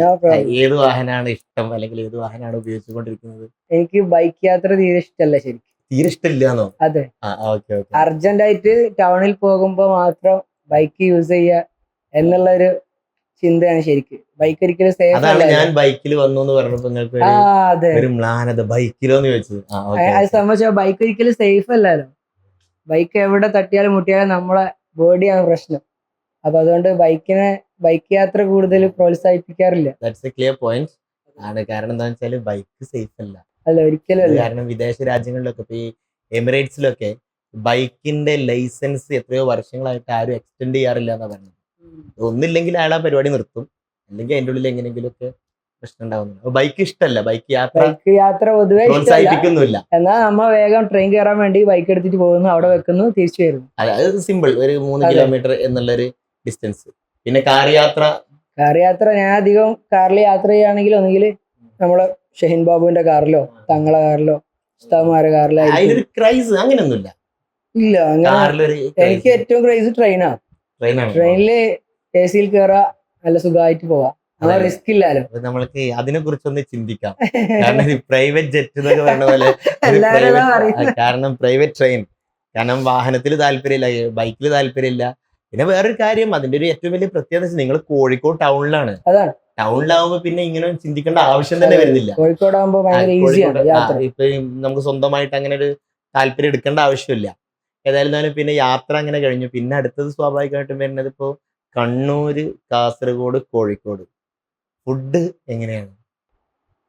No problem. ഏത് വാഹനമാണ് ഇഷ്ടം, അല്ലെങ്കിൽ ഏത് വാഹനമാണ് ഉപയോഗിച്ചുകൊണ്ടിരിക്കുന്നത്? എനിക്ക് ബൈക്ക് യാത്ര തീരെ ഇഷ്ടമല്ല ശരിക്കും. തീരെ ഇഷ്ടമില്ലാന്നോ? അതെ, ഓക്കെ ഓക്കെ. അർജന്റ് ആയിട്ട് ടൗണിൽ പോകുമ്പോൾ മാത്രം ബൈക്ക് യൂസ് ചെയ്യുക എന്നുള്ള ഒരു ചിന്തയാണ് ശരിക്ക്. ബൈക്ക് ഒരിക്കലും സേഫ് അതാണ് അല്ല. ഞാൻ ബൈക്കിൽ വന്നു എന്ന് പറഞ്ഞപ്പോ നിങ്ങൾക്ക് അതെ, ഒരു മ്ലാനത, ബൈക്കിലോ എന്ന് ചോദിച്ചത്. അത് സംബന്ധിച്ച ബൈക്ക് ഒരിക്കലും സേഫ് അല്ലല്ലോ. ബൈക്ക് എവിടെ തട്ടിയാലും മുട്ടിയാലും നമ്മളെ ബോഡിയാണ് പ്രശ്നം. അപ്പൊ അതുകൊണ്ട് ബൈക്ക് യാത്ര കൂടുതൽ പ്രോത്സാഹിപ്പിക്കാറില്ല. ദാറ്റ്സ് എ ക്ലിയർ പോയിന്റ് ആണ്. കാരണം എന്താ വെച്ചാല് ബൈക്ക് സേഫ് അല്ല. അല്ല, ഒരിക്കലും അല്ല. കാരണം വിദേശ രാജ്യങ്ങളിലൊക്കെ ഇപ്പൊ ഈ എമിറേറ്റ്സിലൊക്കെ ബൈക്കിന്റെ ലൈസൻസ് എത്രയോ വർഷങ്ങളായിട്ട് ആരും എക്സ്റ്റെൻഡ് ചെയ്യാറില്ല എന്നാ പറഞ്ഞത്. ഒന്നില്ലെങ്കിൽ അയാൾ ആ പരിപാടി നിർത്തും, അല്ലെങ്കിൽ അതിന്റെ ഉള്ളിൽ എങ്ങനെയെങ്കിലും ഒക്കെ പ്രശ്നം ഉണ്ടാവുന്നുണ്ട്. ബൈക്ക് ഇഷ്ടമല്ല, ബൈക്ക് യാത്ര പൊതുവെ പ്രോത്സാഹിപ്പിക്കുന്നില്ല. എന്നാൽ നമ്മ വേഗം ട്രെയിൻ കയറാൻ വേണ്ടി ബൈക്ക് എടുത്തിട്ട് പോകുന്നു, അവിടെ വെക്കുന്നു, തിരിച്ചു വരുന്നു. അത് സിമ്പിൾ, ഒരു 3 കിലോമീറ്റർ എന്നുള്ളൊരു ഡിസ്റ്റൻസ്. പിന്നെ കാർ യാത്ര ഞാൻ അധികം കാറിൽ യാത്ര ചെയ്യുകയാണെങ്കിൽ ഒന്നുകിൽ നമ്മളെ ഷഹീൻ ബാബുവിന്റെ കാറിലോ തങ്ങളെ കാറിലോ ഉസ്താദ്മാരുടെ കാറിലോ. അതിലൊരു ക്രൈസ് അങ്ങനെയൊന്നുമില്ല. ഇല്ല, അങ്ങനെ എനിക്ക് ഏറ്റവും ക്രൈസ് ട്രെയിനാണ്. ട്രെയിനില് AC-യിൽ കയറാ, നല്ല സുഖമായിട്ട് പോവാം, റിസ്ക് ഇല്ലല്ലോ. നമ്മൾക്ക് അതിനെ കുറിച്ചൊന്ന് ചിന്തിക്കാം. കാരണം പ്രൈവറ്റ് ജെറ്റ് എന്നൊക്കെ പറഞ്ഞ പോലെ, കാരണം പ്രൈവറ്റ് ട്രെയിൻ, കാരണം വാഹനത്തിൽ താല്പര്യമില്ല, ബൈക്കിൽ താല്പര്യമില്ല. പിന്നെ വേറൊരു കാര്യം, അതിന്റെ ഒരു ഏറ്റവും വലിയ പ്രത്യേകത നിങ്ങൾ കോഴിക്കോട് ടൗണിലാണ്. അതാണ്, ടൗണിലാവുമ്പോ പിന്നെ ഇങ്ങനെ ചിന്തിക്കേണ്ട ആവശ്യം തന്നെ വരുന്നില്ല. കോഴിക്കോടാകുമ്പോ ഭയങ്കര ഈസിയാണ് യാത്ര. ഇപ്പൊ നമുക്ക് സ്വന്തമായിട്ട് അങ്ങനെ ഒരു താല്പര്യം എടുക്കേണ്ട ആവശ്യമില്ല. ഏതായാലും പിന്നെ യാത്ര അങ്ങനെ കഴിഞ്ഞു. പിന്നെ അടുത്തത് സ്വാഭാവികമായിട്ടും വരുന്നത് ഇപ്പോ കണ്ണൂര്, കാസർഗോഡ്, കോഴിക്കോട്. ഫുഡ് എങ്ങനെയാണ്?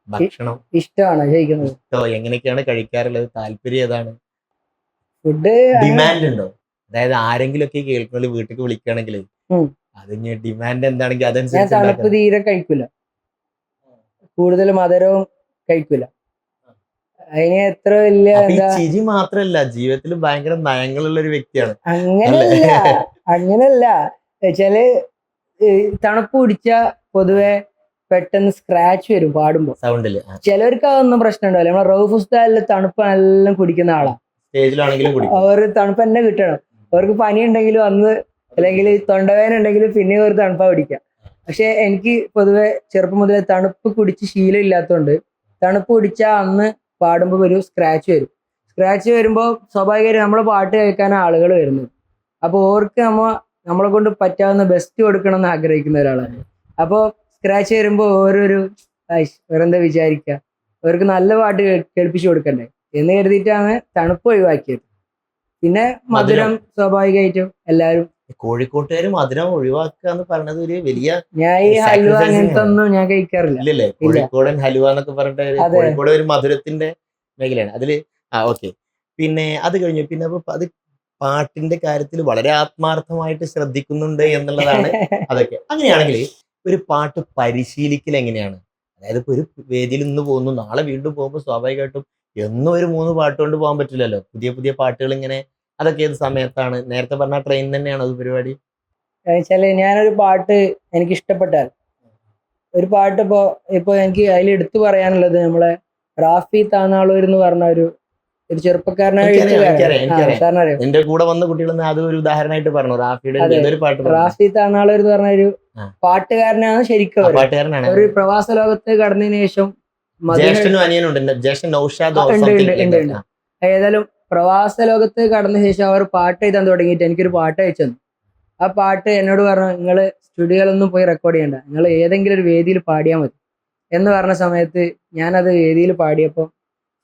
ഭക്ഷണം ഇഷ്ടമാണോ ചോദിക്കുന്നത്? എങ്ങനെയൊക്കെയാണ് കഴിക്കാറുള്ളത്? താല്പര്യം ഏതാണ്? ഫുഡ് ഡിമാൻഡ് ഉണ്ടോ? അതായത് ആരെങ്കിലും ഒക്കെ കേൾക്കുന്നത് വീട്ടിലേക്ക് വിളിക്കുകയാണെങ്കിൽ അതിന് ഡിമാൻഡ് എന്താണെങ്കിൽ അതനുസരിച്ച്. തണുപ്പ് തീരെ കഴിക്കൂല, കൂടുതൽ മധുരവും കഴിക്കൂല. അതിന് എത്ര വലിയ ചിരി മാത്രല്ല, ജീവിതത്തിൽ ഭയങ്കര നയങ്ങളുള്ള ഒരു വ്യക്തിയാണ്. അങ്ങനല്ല വെച്ചാല് തണുപ്പ് പിടിച്ച പൊതുവെ പെട്ടെന്ന് സ്ക്രാച്ച് വരും പാടുമ്പോ സൗണ്ടില്. ചിലവർക്ക് അതൊന്നും പ്രശ്നം ഉണ്ടാവില്ല. നമ്മളെ റൌഫ് ഉസ്താദില് തണുപ്പ് എല്ലാം കുടിക്കുന്ന ആളാ. അവർ തണുപ്പ് തന്നെ കിട്ടണം. അവർക്ക് പനി ഉണ്ടെങ്കിലും അന്ന്, അല്ലെങ്കിൽ തൊണ്ടവേദന ഉണ്ടെങ്കിലും പിന്നെ ഒരു തണുപ്പാ പിടിക്കാം. പക്ഷെ എനിക്ക് പൊതുവെ ചെറുപ്പം മുതലേ തണുപ്പ് കുടിച്ച് ശീലം ഇല്ലാത്തതുകൊണ്ട് തണുപ്പ് കുടിച്ചാൽ അന്ന് പാടുമ്പോൾ ഒരു സ്ക്രാച്ച് വരും. സ്ക്രാച്ച് വരുമ്പോൾ സ്വാഭാവികമായിട്ട് നമ്മളെ പാട്ട് കേൾക്കാൻ ആളുകൾ വരുന്നു. അപ്പോൾ ഓർക്ക് നമ്മളെ കൊണ്ട് പറ്റാവുന്ന ബെസ്റ്റ് കൊടുക്കണം എന്ന് ആഗ്രഹിക്കുന്ന ഒരാളാണ്. അപ്പോൾ സ്ക്രാച്ച് വരുമ്പോൾ ഓരോരു വേറെന്താ വിചാരിക്കുക, അവർക്ക് നല്ല പാട്ട് കേൾപ്പിച്ചു കൊടുക്കണ്ടേ എന്ന് കരുതിയിട്ടാണ് തണുപ്പ് ഒഴിവാക്കിയത്. പിന്നെ മധുരം സ്വാഭാവികമായിട്ടും എല്ലാവരും കോഴിക്കോട്ടുകാർ മധുരം ഒഴിവാക്കുക എന്ന് പറഞ്ഞത് ഒരു വലിയ. ഞാൻ ഈ ഹലുവ അങ്ങനത്തെ ഒന്നും ഞാൻ കഴിക്കാറില്ല. ഇല്ലല്ലേ? കോഴിക്കോടൻ ഹലുവ എന്നൊക്കെ പറഞ്ഞിട്ട് കോഴിക്കോട് ഒരു മധുരത്തിന്റെ മേഖലയാണ് അതില്. ഓക്കെ. പിന്നെ അത് കഴിഞ്ഞു. പിന്നെ അത് പാട്ടിന്റെ കാര്യത്തിൽ വളരെ ആത്മാർത്ഥമായിട്ട് ശ്രദ്ധിക്കുന്നുണ്ട് എന്നുള്ളതാണ്. അതൊക്കെ അങ്ങനെയാണെങ്കിൽ ഒരു പാട്ട് പരിശീലിക്കൽ എങ്ങനെയാണ്? അതായത് ഇപ്പൊ ഒരു വേദിയിൽ നിന്ന് പോകുന്നു, നാളെ വീണ്ടും പോകുമ്പോൾ സ്വാഭാവികമായിട്ടും എന്നും ഒരു 3 പാട്ട് കൊണ്ട് പോകാൻ പറ്റില്ലല്ലോ. പുതിയ പുതിയ പാട്ടുകൾ ഇങ്ങനെ, അതൊക്കെ ഏത് സമയത്താണ്? നേരത്തെ പറഞ്ഞ ട്രെയിൻ തന്നെയാണോ അത് പരിപാടി? ഞാനൊരു പാട്ട് എനിക്ക് ഇഷ്ടപ്പെട്ടാൽ, ഒരു പാട്ട് ഇപ്പൊ എനിക്ക് അതിൽ എടുത്തു പറയാനുള്ളത് നമ്മളെ റാഫി താനാളൂർ എന്ന് പറഞ്ഞ ഒരു ചെറുപ്പക്കാരനായ എന്റെ കൂടെ വന്ന കുട്ടികളൊന്നും അത് ഒരു ഉദാഹരണമായിട്ട് പറഞ്ഞു. റാഫി താനാളൂർ എന്ന് പറഞ്ഞ ഒരു പാട്ടുകാരനാണ് ശരിക്കും. ഒരു പ്രവാസ ലോകത്ത് കടന്നതിന് ശേഷം ഏതായാലും പ്രവാസ ലോകത്ത് കടന്ന ശേഷം അവർ പാട്ട് എഴുതാൻ തുടങ്ങിയിട്ട് എനിക്കൊരു പാട്ട് അയച്ചു തന്നു. ആ പാട്ട് എന്നോട് പറഞ്ഞു, നിങ്ങള് സ്റ്റുഡിയോയിലൊന്നും പോയി റെക്കോർഡ് ചെയ്യണ്ട, നിങ്ങൾ ഏതെങ്കിലും ഒരു വേദിയിൽ പാടിയാൽ മതി എന്ന് പറഞ്ഞ സമയത്ത് ഞാനത് വേദിയിൽ പാടിയപ്പോൾ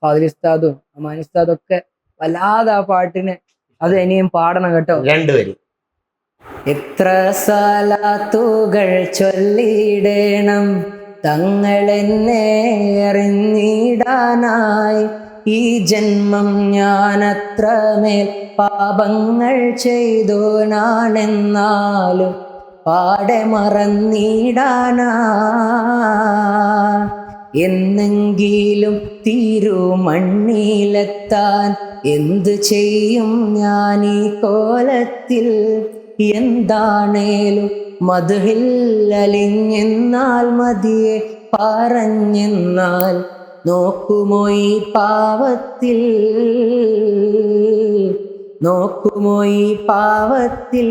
ഫാദിൽ ഉസ്താദും അമാൻ ഉസ്താദും ഒക്കെ വല്ലാതെ ആ പാട്ടിനെ അത് ഇനിയും പാടണം കേട്ടോ. 2 വരി. എത്ര സലാത്തുകൾ ചൊല്ലിടണം തങ്ങളെന്നെ അറിഞ്ഞിടാനായി, ഈ ജന്മം ഞാനത്രമേൽ പാപങ്ങൾ ചെയ്തോനാണെന്നാലും പാടെ മറന്നിടാനാ, എന്നെങ്കിലും തിരുമണ്ണിലെത്താൻ എന്ത് ചെയ്യും ഞാൻ ഈ കോലത്തിൽ. എന്താണേലും മധുഹിൽ അലിഞ്ഞെന്നാൽ മതിയെ പറഞ്ഞെന്നാൽ നോക്കുമോ ഈ പാവത്തിൽ, നോക്കുമോ ഈ പാവത്തിൽ.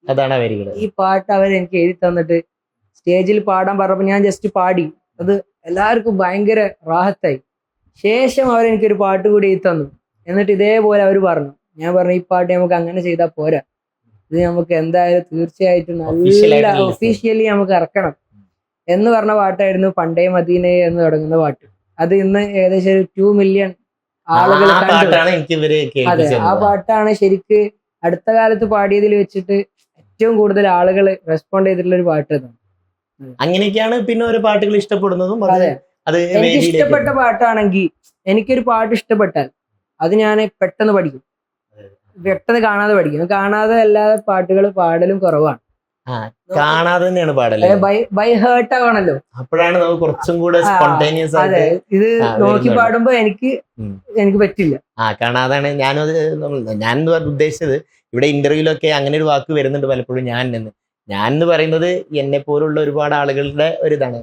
അതാണ് വരികൾ. ഈ പാട്ട് അവരെനിക്ക് എഴുതി തന്നിട്ട് സ്റ്റേജിൽ പാടാൻ പറഞ്ഞപ്പോൾ ഞാൻ ജസ്റ്റ് പാടി. അത് എല്ലാവർക്കും ഭയങ്കര റാഹത്തായി. ശേഷം അവരെനിക്കൊരു പാട്ട് കൂടി എഴുതി തന്നു. എന്നിട്ട് ഇതേപോലെ അവർ പറഞ്ഞു. ഞാൻ പറഞ്ഞു ഈ പാട്ട് നമുക്ക് അങ്ങനെ ചെയ്താൽ പോരാ, ഇത് നമുക്ക് എന്തായാലും തീർച്ചയായിട്ടും നല്ല ഒഫീഷ്യലി നമുക്ക് ഇറക്കണം എന്ന് പറഞ്ഞ പാട്ടായിരുന്നു പണ്ടേ മദീനെ എന്ന് തുടങ്ങുന്ന പാട്ട്. അത് ഇന്ന് ഏകദേശം ഒരു 2 മില്യൺ ആളുകൾ കണ്ടു. അതെ, ആ പാട്ടാണ് ശരിക്ക് അടുത്ത കാലത്ത് പാടിയതിൽ വെച്ചിട്ട് ഏറ്റവും കൂടുതൽ ആളുകൾ റെസ്പോണ്ട് ചെയ്തിട്ടുള്ള ഒരു പാട്ട്. അങ്ങനെയൊക്കെയാണ് പിന്നെ ഓരോ പാട്ടുകൾ ഇഷ്ടപ്പെടുന്നതും. അതെ, എനിക്ക് ഇഷ്ടപ്പെട്ട പാട്ടാണെങ്കിൽ, എനിക്കൊരു പാട്ട് ഇഷ്ടപ്പെട്ടാൽ അത് ഞാൻ പെട്ടെന്ന് പഠിക്കും, പെട്ടെന്ന് കാണാതെ പഠിക്കും. കാണാതെ അല്ലാതെ പാട്ടുകൾ പാടലും കുറവാണ്. കാണാതെ തന്നെയാണ് പാടല്. ബൈ ഹേർട്ട് ആവണല്ലോ, അപ്പോഴാണ് നമുക്ക് കുറച്ചും കൂടെ സ്പോണ്ടേനിയസ് ആയിട്ട്. അതെ, ഇത് നോക്കി പാടുമ്പോ എനിക്ക് പറ്റില്ല. കാണാതാണ്. ഞാൻ ഉദ്ദേശിച്ചത് ഇവിടെ ഇന്റർവ്യൂലൊക്കെ അങ്ങനെ ഒരു വാക്ക് വരുന്നുണ്ട് പലപ്പോഴും. ഞാൻ എന്ന് പറയുന്നത് എന്നെ പോലുള്ള ഒരുപാട് ആളുകളുടെ ഒരു ഇതാണ്.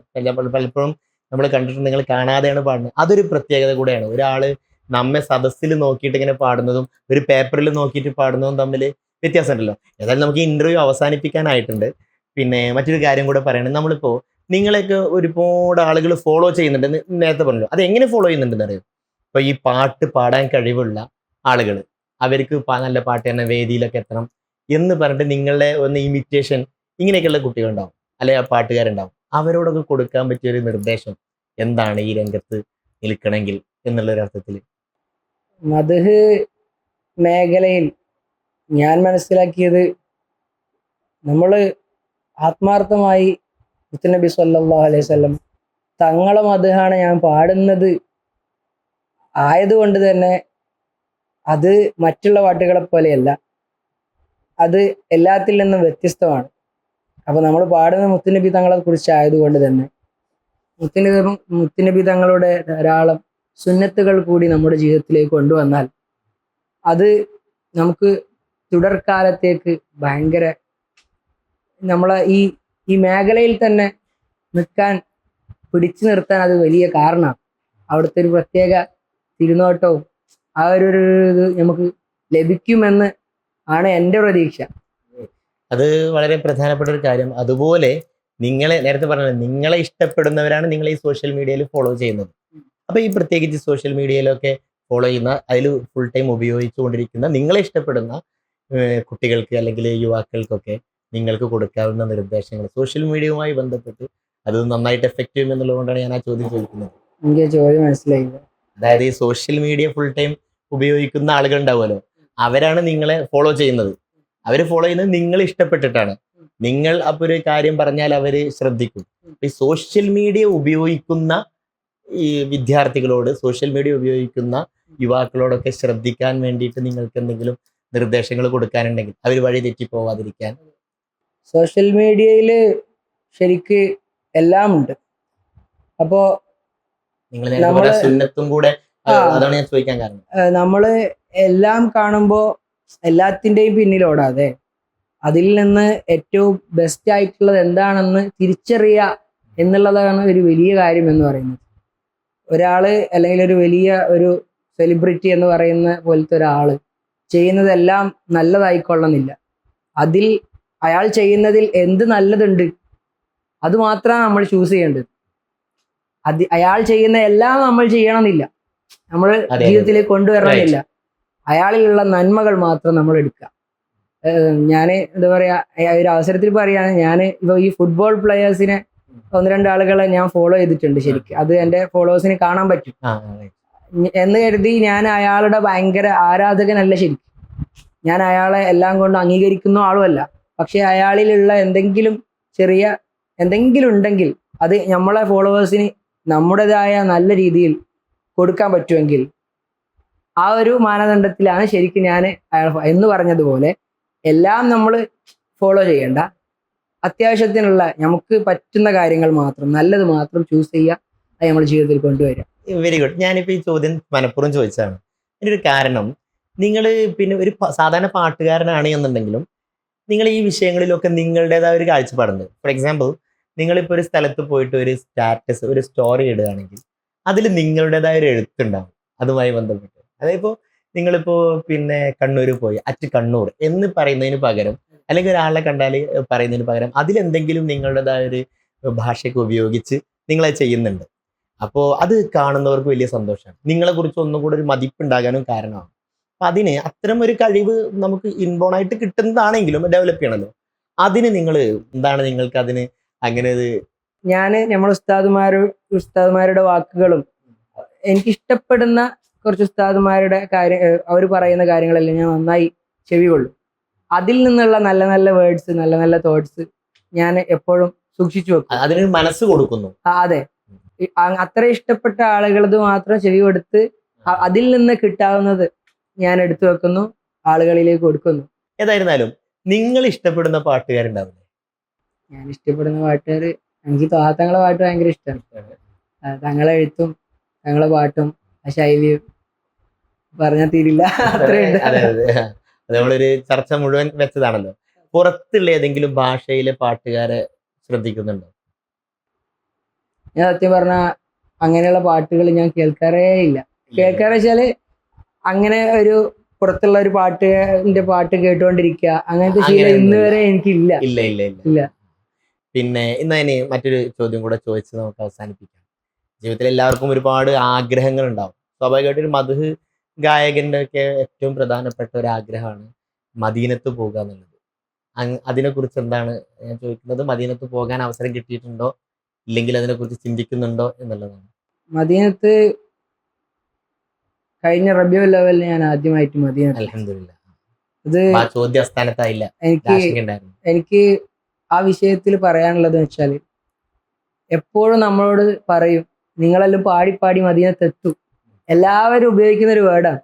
പലപ്പോഴും നമ്മൾ കണ്ടിട്ടുണ്ട് നിങ്ങൾ കാണാതെയാണ് പാടുന്നത്. അതൊരു പ്രത്യേകത കൂടെയാണ്. ഒരാള് നമ്മെ സദസ്സിൽ നോക്കിയിട്ട് ഇങ്ങനെ പാടുന്നതും ഒരു പേപ്പറിൽ നോക്കിയിട്ട് പാടുന്നതും തമ്മിൽ വ്യത്യാസമുണ്ടല്ലോ. ഏതായാലും നമുക്ക് ഇന്റർവ്യൂ അവസാനിപ്പിക്കാനായിട്ടുണ്ട്. പിന്നെ മറ്റൊരു കാര്യം കൂടെ പറയണത്, നമ്മളിപ്പോ നിങ്ങളെയൊക്കെ ഒരുപാട് ആളുകൾ ഫോളോ ചെയ്യുന്നുണ്ട്. നേരത്തെ പറഞ്ഞല്ലോ, അത് എങ്ങനെ ഫോളോ ചെയ്യുന്നുണ്ടെന്ന് അറിയാം. ഇപ്പൊ ഈ പാട്ട് പാടാൻ കഴിവുള്ള ആളുകൾ, അവർക്ക് നല്ല പാട്ട് തന്നെ വേദിയിലൊക്കെ എത്തണം എന്ന് പറഞ്ഞിട്ട് നിങ്ങളുടെ ഒന്ന് ഇമിറ്റേഷൻ ഇങ്ങനെയൊക്കെയുള്ള കുട്ടികളുണ്ടാവും, അല്ലെ ആ പാട്ടുകാരുണ്ടാവും. അവരോടൊക്കെ കൊടുക്കാൻ പറ്റിയൊരു നിർദ്ദേശം എന്താണ് ഈ രംഗത്ത് നിൽക്കണമെങ്കിൽ എന്നുള്ളൊരർത്ഥത്തിൽ? മദ്ഹ് മേഖലയിൽ ഞാൻ മനസ്സിലാക്കിയത്, നമ്മൾ ആത്മാർത്ഥമായി മുത്തുനബി സല്ലല്ലാഹു അലൈഹി വസല്ലം തങ്ങളെ മദ്ഹാണ് ഞാൻ പാടുന്നത് ആയതുകൊണ്ട് തന്നെ അത് മറ്റുള്ള പാട്ടുകളെ പോലെയല്ല, അത് എല്ലാത്തിൽ നിന്നും വ്യത്യസ്തമാണ്. അപ്പൊ നമ്മൾ പാടുന്ന മുത്തുനബി തങ്ങളെ കുറിച്ചായതുകൊണ്ട് തന്നെ മുത്തുനബി തങ്ങളുടെ ധാരാളം സുന്നത്തുകൾ കൂടി നമ്മുടെ ജീവിതത്തിലേക്ക് കൊണ്ടുവന്നാൽ അത് നമുക്ക് തുടർക്കാലത്തേക്ക് ഭയങ്കര നമ്മളെ ഈ മേഖലയിൽ തന്നെ പിടിച്ചു നിർത്താൻ അത് വലിയ കാരണമാണ്. അവിടുത്തെ ഒരു പ്രത്യേക തിരുനോട്ടവും ആ ഒരു ഇത് നമുക്ക് ലഭിക്കുമെന്ന് ആണ് എൻ്റെ പ്രതീക്ഷ. അത് വളരെ പ്രധാനപ്പെട്ട ഒരു കാര്യം. അതുപോലെ നിങ്ങളെ നേരത്തെ പറഞ്ഞത്, നിങ്ങളെ ഇഷ്ടപ്പെടുന്നവരാണ് നിങ്ങളെ ഈ സോഷ്യൽ മീഡിയയിൽ ഫോളോ ചെയ്യുന്നത്. അപ്പൊ ഈ പ്രത്യേകിച്ച് സോഷ്യൽ മീഡിയയിലൊക്കെ ഫോളോ ചെയ്യുന്ന, അതിൽ ഫുൾ ടൈം ഉപയോഗിച്ചുകൊണ്ടിരിക്കുന്ന നിങ്ങളെ ഇഷ്ടപ്പെടുന്ന കുട്ടികൾക്ക് അല്ലെങ്കിൽ യുവാക്കൾക്കൊക്കെ നിങ്ങൾക്ക് കൊടുക്കാവുന്ന നിർദ്ദേശങ്ങൾ സോഷ്യൽ മീഡിയയുമായി ബന്ധപ്പെട്ട് അത് നന്നായിട്ട് എഫക്റ്റ് ചെയ്യും എന്നുള്ളത് കൊണ്ടാണ് ഞാൻ ആ ചോദ്യം ചോദിക്കുന്നത്. എനിക്ക് ചോദ്യം മനസ്സിലായില്ല. അതായത് ഈ സോഷ്യൽ മീഡിയ ഫുൾ ടൈം ഉപയോഗിക്കുന്ന ആളുകൾ ഉണ്ടാവുമല്ലോ, അവരാണ് നിങ്ങളെ ഫോളോ ചെയ്യുന്നത്. അവര് ഫോളോ ചെയ്യുന്നത് നിങ്ങൾ ഇഷ്ടപ്പെട്ടിട്ടാണ്. നിങ്ങൾ അപ്പൊ ഒരു കാര്യം പറഞ്ഞാൽ അവര് ശ്രദ്ധിക്കും. ഈ സോഷ്യൽ മീഡിയ ഉപയോഗിക്കുന്ന ഈ വിദ്യാർത്ഥികളോട്, സോഷ്യൽ മീഡിയ ഉപയോഗിക്കുന്ന യുവാക്കളോടൊക്കെ ശ്രദ്ധിക്കാൻ വേണ്ടിയിട്ട് നിങ്ങൾക്ക് എന്തെങ്കിലും നിർദ്ദേശങ്ങൾ കൊടുക്കാനുണ്ടെങ്കിൽ അവർ വഴി തെറ്റിപ്പോവാതിരിക്കാൻ. സോഷ്യൽ മീഡിയയിൽ ശരിക്ക് എല്ലാം ഉണ്ട്. അപ്പോ നിങ്ങൾ സുന്നത്തും കൂടെ, അതാണ് ഞാൻ ചോദിക്കാൻ കാരണം. നമ്മള് എല്ലാം കാണുമ്പോ എല്ലാത്തിന്റെയും പിന്നിലോടാതെ അതിൽ നിന്ന് ഏറ്റവും ബെസ്റ്റ് ആയിട്ടുള്ളത് എന്താണെന്ന് തിരിച്ചറിയുക എന്നുള്ളതാണ് ഒരു വലിയ കാര്യം എന്ന് പറയുന്നത്. ഒരാള് അല്ലെങ്കിൽ ഒരു വലിയ ഒരു സെലിബ്രിറ്റി എന്ന് പറയുന്ന പോലത്തെ ഒരാള് ചെയ്യുന്നതെല്ലാം നല്ലതായിക്കൊള്ളുന്നില്ല. അതിൽ അയാൾ ചെയ്യുന്നതിൽ എന്ത് നല്ലതുണ്ട് അത് മാത്രമാണ് നമ്മൾ ചൂസ് ചെയ്യേണ്ടത്. അയാൾ ചെയ്യുന്ന എല്ലാം നമ്മൾ ചെയ്യണമെന്നില്ല, നമ്മൾ ജീവിതത്തിലേക്ക് കൊണ്ടുവരണമെന്നില്ല. അയാളിലുള്ള നന്മകൾ മാത്രം നമ്മൾ എടുക്കുക. ഞാൻ എന്താ പറയാ, ഒരു അവസരത്തിൽ പറയാണ്, ഞാൻ ഇപ്പൊ ഈ ഫുട്ബോൾ പ്ലെയേഴ്സിനെ 1-2 ആളുകളെ ഞാൻ ഫോളോ ചെയ്തിട്ടുണ്ട്. ശരിക്കും അത് എൻ്റെ ഫോളോവേഴ്സിന് കാണാൻ പറ്റും എന്ന് കരുതി ഞാൻ അയാളുടെ ഭയങ്കര ആരാധകനല്ല. ശരിക്കും ഞാൻ അയാളെ എല്ലാം കൊണ്ട് അംഗീകരിക്കുന്ന ആളുമല്ല. പക്ഷെ അയാളിലുള്ള എന്തെങ്കിലും ഉണ്ടെങ്കിൽ അത് നമ്മളെ ഫോളോവേഴ്സിന് നമ്മുടേതായ നല്ല രീതിയിൽ കൊടുക്കാൻ പറ്റുമെങ്കിൽ ആ ഒരു മാനദണ്ഡത്തിലാണ് ശരിക്കും ഞാൻ അയാൾ എന്ന് പറഞ്ഞതുപോലെ എല്ലാം നമ്മൾ ഫോളോ ചെയ്യണ്ട, അത്യാവശ്യത്തിനുള്ള നമുക്ക് പറ്റുന്ന കാര്യങ്ങൾ മാത്രം, നല്ലത് മാത്രം ചൂസ് ചെയ്യുക, അത് നമ്മുടെ ജീവിതത്തിൽ കൊണ്ടുവരിക. Very good. ഞാനിപ്പോൾ ഈ ചോദ്യം മനഃപൂർവ്വം ചോദിച്ചതാണ്. ഇതിനൊരു കാരണം, നിങ്ങൾ പിന്നെ ഒരു സാധാരണ പാട്ടുകാരനാണ് എന്നുണ്ടെങ്കിലും നിങ്ങൾ ഈ വിഷയങ്ങളിലൊക്കെ നിങ്ങളുടേതായ ഒരു കാഴ്ചപ്പാടുണ്ട്. ഫോർ എക്സാമ്പിൾ, നിങ്ങളിപ്പോൾ ഒരു സ്ഥലത്ത് പോയിട്ട് ഒരു സ്റ്റാറ്റസ്, ഒരു സ്റ്റോറി ഇടുകയാണെങ്കിൽ അതിൽ നിങ്ങളുടേതായ ഒരു എഴുത്തുണ്ടാവും അതുമായി ബന്ധപ്പെട്ട്. അതായത് ഇപ്പോൾ നിങ്ങളിപ്പോൾ പിന്നെ കണ്ണൂർ പോയി, അറ്റ് കണ്ണൂർ എന്ന് പറയുന്നതിന് പകരം, അല്ലെങ്കിൽ ഒരാളെ കണ്ടാൽ പറയുന്നതിന് പകരം അതിലെന്തെങ്കിലും നിങ്ങളുടേതായ ഒരു ഭാഷയൊക്കെ ഉപയോഗിച്ച് നിങ്ങളത് ചെയ്യുന്നുണ്ട്. അപ്പോൾ അത് കാണുന്നവർക്ക് വലിയ സന്തോഷമാണ്, നിങ്ങളെക്കുറിച്ച് ഒന്നും കൂടെ ഒരു മതിപ്പുണ്ടാകാനും കാരണമാണ്. അപ്പം അതിന് അത്തരം ഒരു കഴിവ് നമുക്ക് ഇൻബോൺ ആയിട്ട് കിട്ടുന്നതാണെങ്കിലും ഡെവലപ്പ് ചെയ്യണമല്ലോ. അതിന് നിങ്ങൾ എന്താണ് നിങ്ങൾക്ക് അതിന് അങ്ങനെ ഒരു ഞാൻ നമ്മുടെ ഉസ്താദുമാരുടെ വാക്കുകളും എനിക്കിഷ്ടപ്പെടുന്ന കുറച്ച് ഉസ്താദുമാരുടെ അവർ പറയുന്ന കാര്യങ്ങളെല്ലാം ഞാൻ നന്നായി ചെവി കൊള്ളും. അതിൽ നിന്നുള്ള നല്ല നല്ല വേർഡ്സ്, നല്ല നല്ല തോട്ട്സ് ഞാൻ എപ്പോഴും സൂക്ഷിച്ചു വെക്കും. അതിനൊരു മനസ്സ് കൊടുക്കുന്നു. അതെ, അത്ര ഇഷ്ടപ്പെട്ട ആളുകളത് മാത്രം ചെവി കൊടുത്ത് അതിൽ നിന്ന് കിട്ടാവുന്നത് ഞാൻ എടുത്തു വെക്കുന്നു, ആളുകളിലേക്ക് കൊടുക്കുന്നു. ഏതായിരുന്നാലും നിങ്ങൾ ഇഷ്ടപ്പെടുന്ന പാട്ടുകാരുണ്ടാവില്ലേ? ഞാൻ ഇഷ്ടപ്പെടുന്ന പാട്ടുകാർ, എനിക്ക് തങ്ങളെ പാട്ട് ഭയങ്കര ഇഷ്ടമാണ്. തങ്ങളെ എഴുത്തും തങ്ങളെ പാട്ടും ആ ശൈലിയും പറഞ്ഞാൽ തീരില്ല, അത്രയുണ്ട്. അതെ അതെ, നമ്മളൊരു ചർച്ച മുഴുവൻ വെച്ചതാണല്ലോ. പുറത്തുള്ള ഏതെങ്കിലും ഭാഷയിലെ പാട്ടുകാരെ ശ്രദ്ധിക്കുന്നുണ്ടോ? ഞാൻ സത്യം പറഞ്ഞ അങ്ങനെയുള്ള പാട്ടുകൾ ഞാൻ കേൾക്കാറേ ഇല്ല. കേൾക്കാറ് വെച്ചാല് അങ്ങനെ ഒരു പുറത്തുള്ള ഒരു പാട്ട് കേട്ടുകൊണ്ടിരിക്കുക, അങ്ങനത്തെ ശീലം ഇന്ന് വരെ എനിക്കില്ല. ഇല്ല ഇല്ല ഇല്ല ഇല്ല. പിന്നെ ഇന്ന് അതിന് മറ്റൊരു ചോദ്യം കൂടെ ചോദിച്ച് നമുക്ക് അവസാനിപ്പിക്കാം. ജീവിതത്തിൽ എല്ലാവർക്കും ഒരുപാട് ആഗ്രഹങ്ങൾ ഉണ്ടാവും. സ്വാഭാവികമായിട്ട് ഒരു മദ്ഹ് ഗായകന്റെ ഒക്കെ ഏറ്റവും പ്രധാനപ്പെട്ട ഒരു ആഗ്രഹമാണ് മദീനത്ത് പോകുക എന്നുള്ളത്. അതിനെക്കുറിച്ച് എന്താണ് ഞാൻ ചോദിക്കുന്നത്? മദീനത്ത് പോകാൻ അവസരം കിട്ടിയിട്ടുണ്ടോ, ഇല്ലെങ്കിൽ അതിനെക്കുറിച്ച് ചിന്തിക്കുന്നുണ്ടോ എന്നുള്ളതാണ്. മദീനത്ത് കഴിഞ്ഞ റബീഉൽ അവ്വലിന് ഞാൻ ആദ്യമായിട്ട് മദീനത്ത്. അൽഹംദുലില്ലാ. ഇത് ചോദ്യ സ്ഥാനത്തായില്ല, എനിക്ക് ആ വിഷയത്തിൽ പറയാനുള്ളത് വെച്ചാൽ, എപ്പോഴും നമ്മളോട് പറയും നിങ്ങളെല്ലാം പാടി പാടി മദീനത്തെത്തും, എല്ലാവരും ഉപയോഗിക്കുന്ന ഒരു വേർഡാണ്.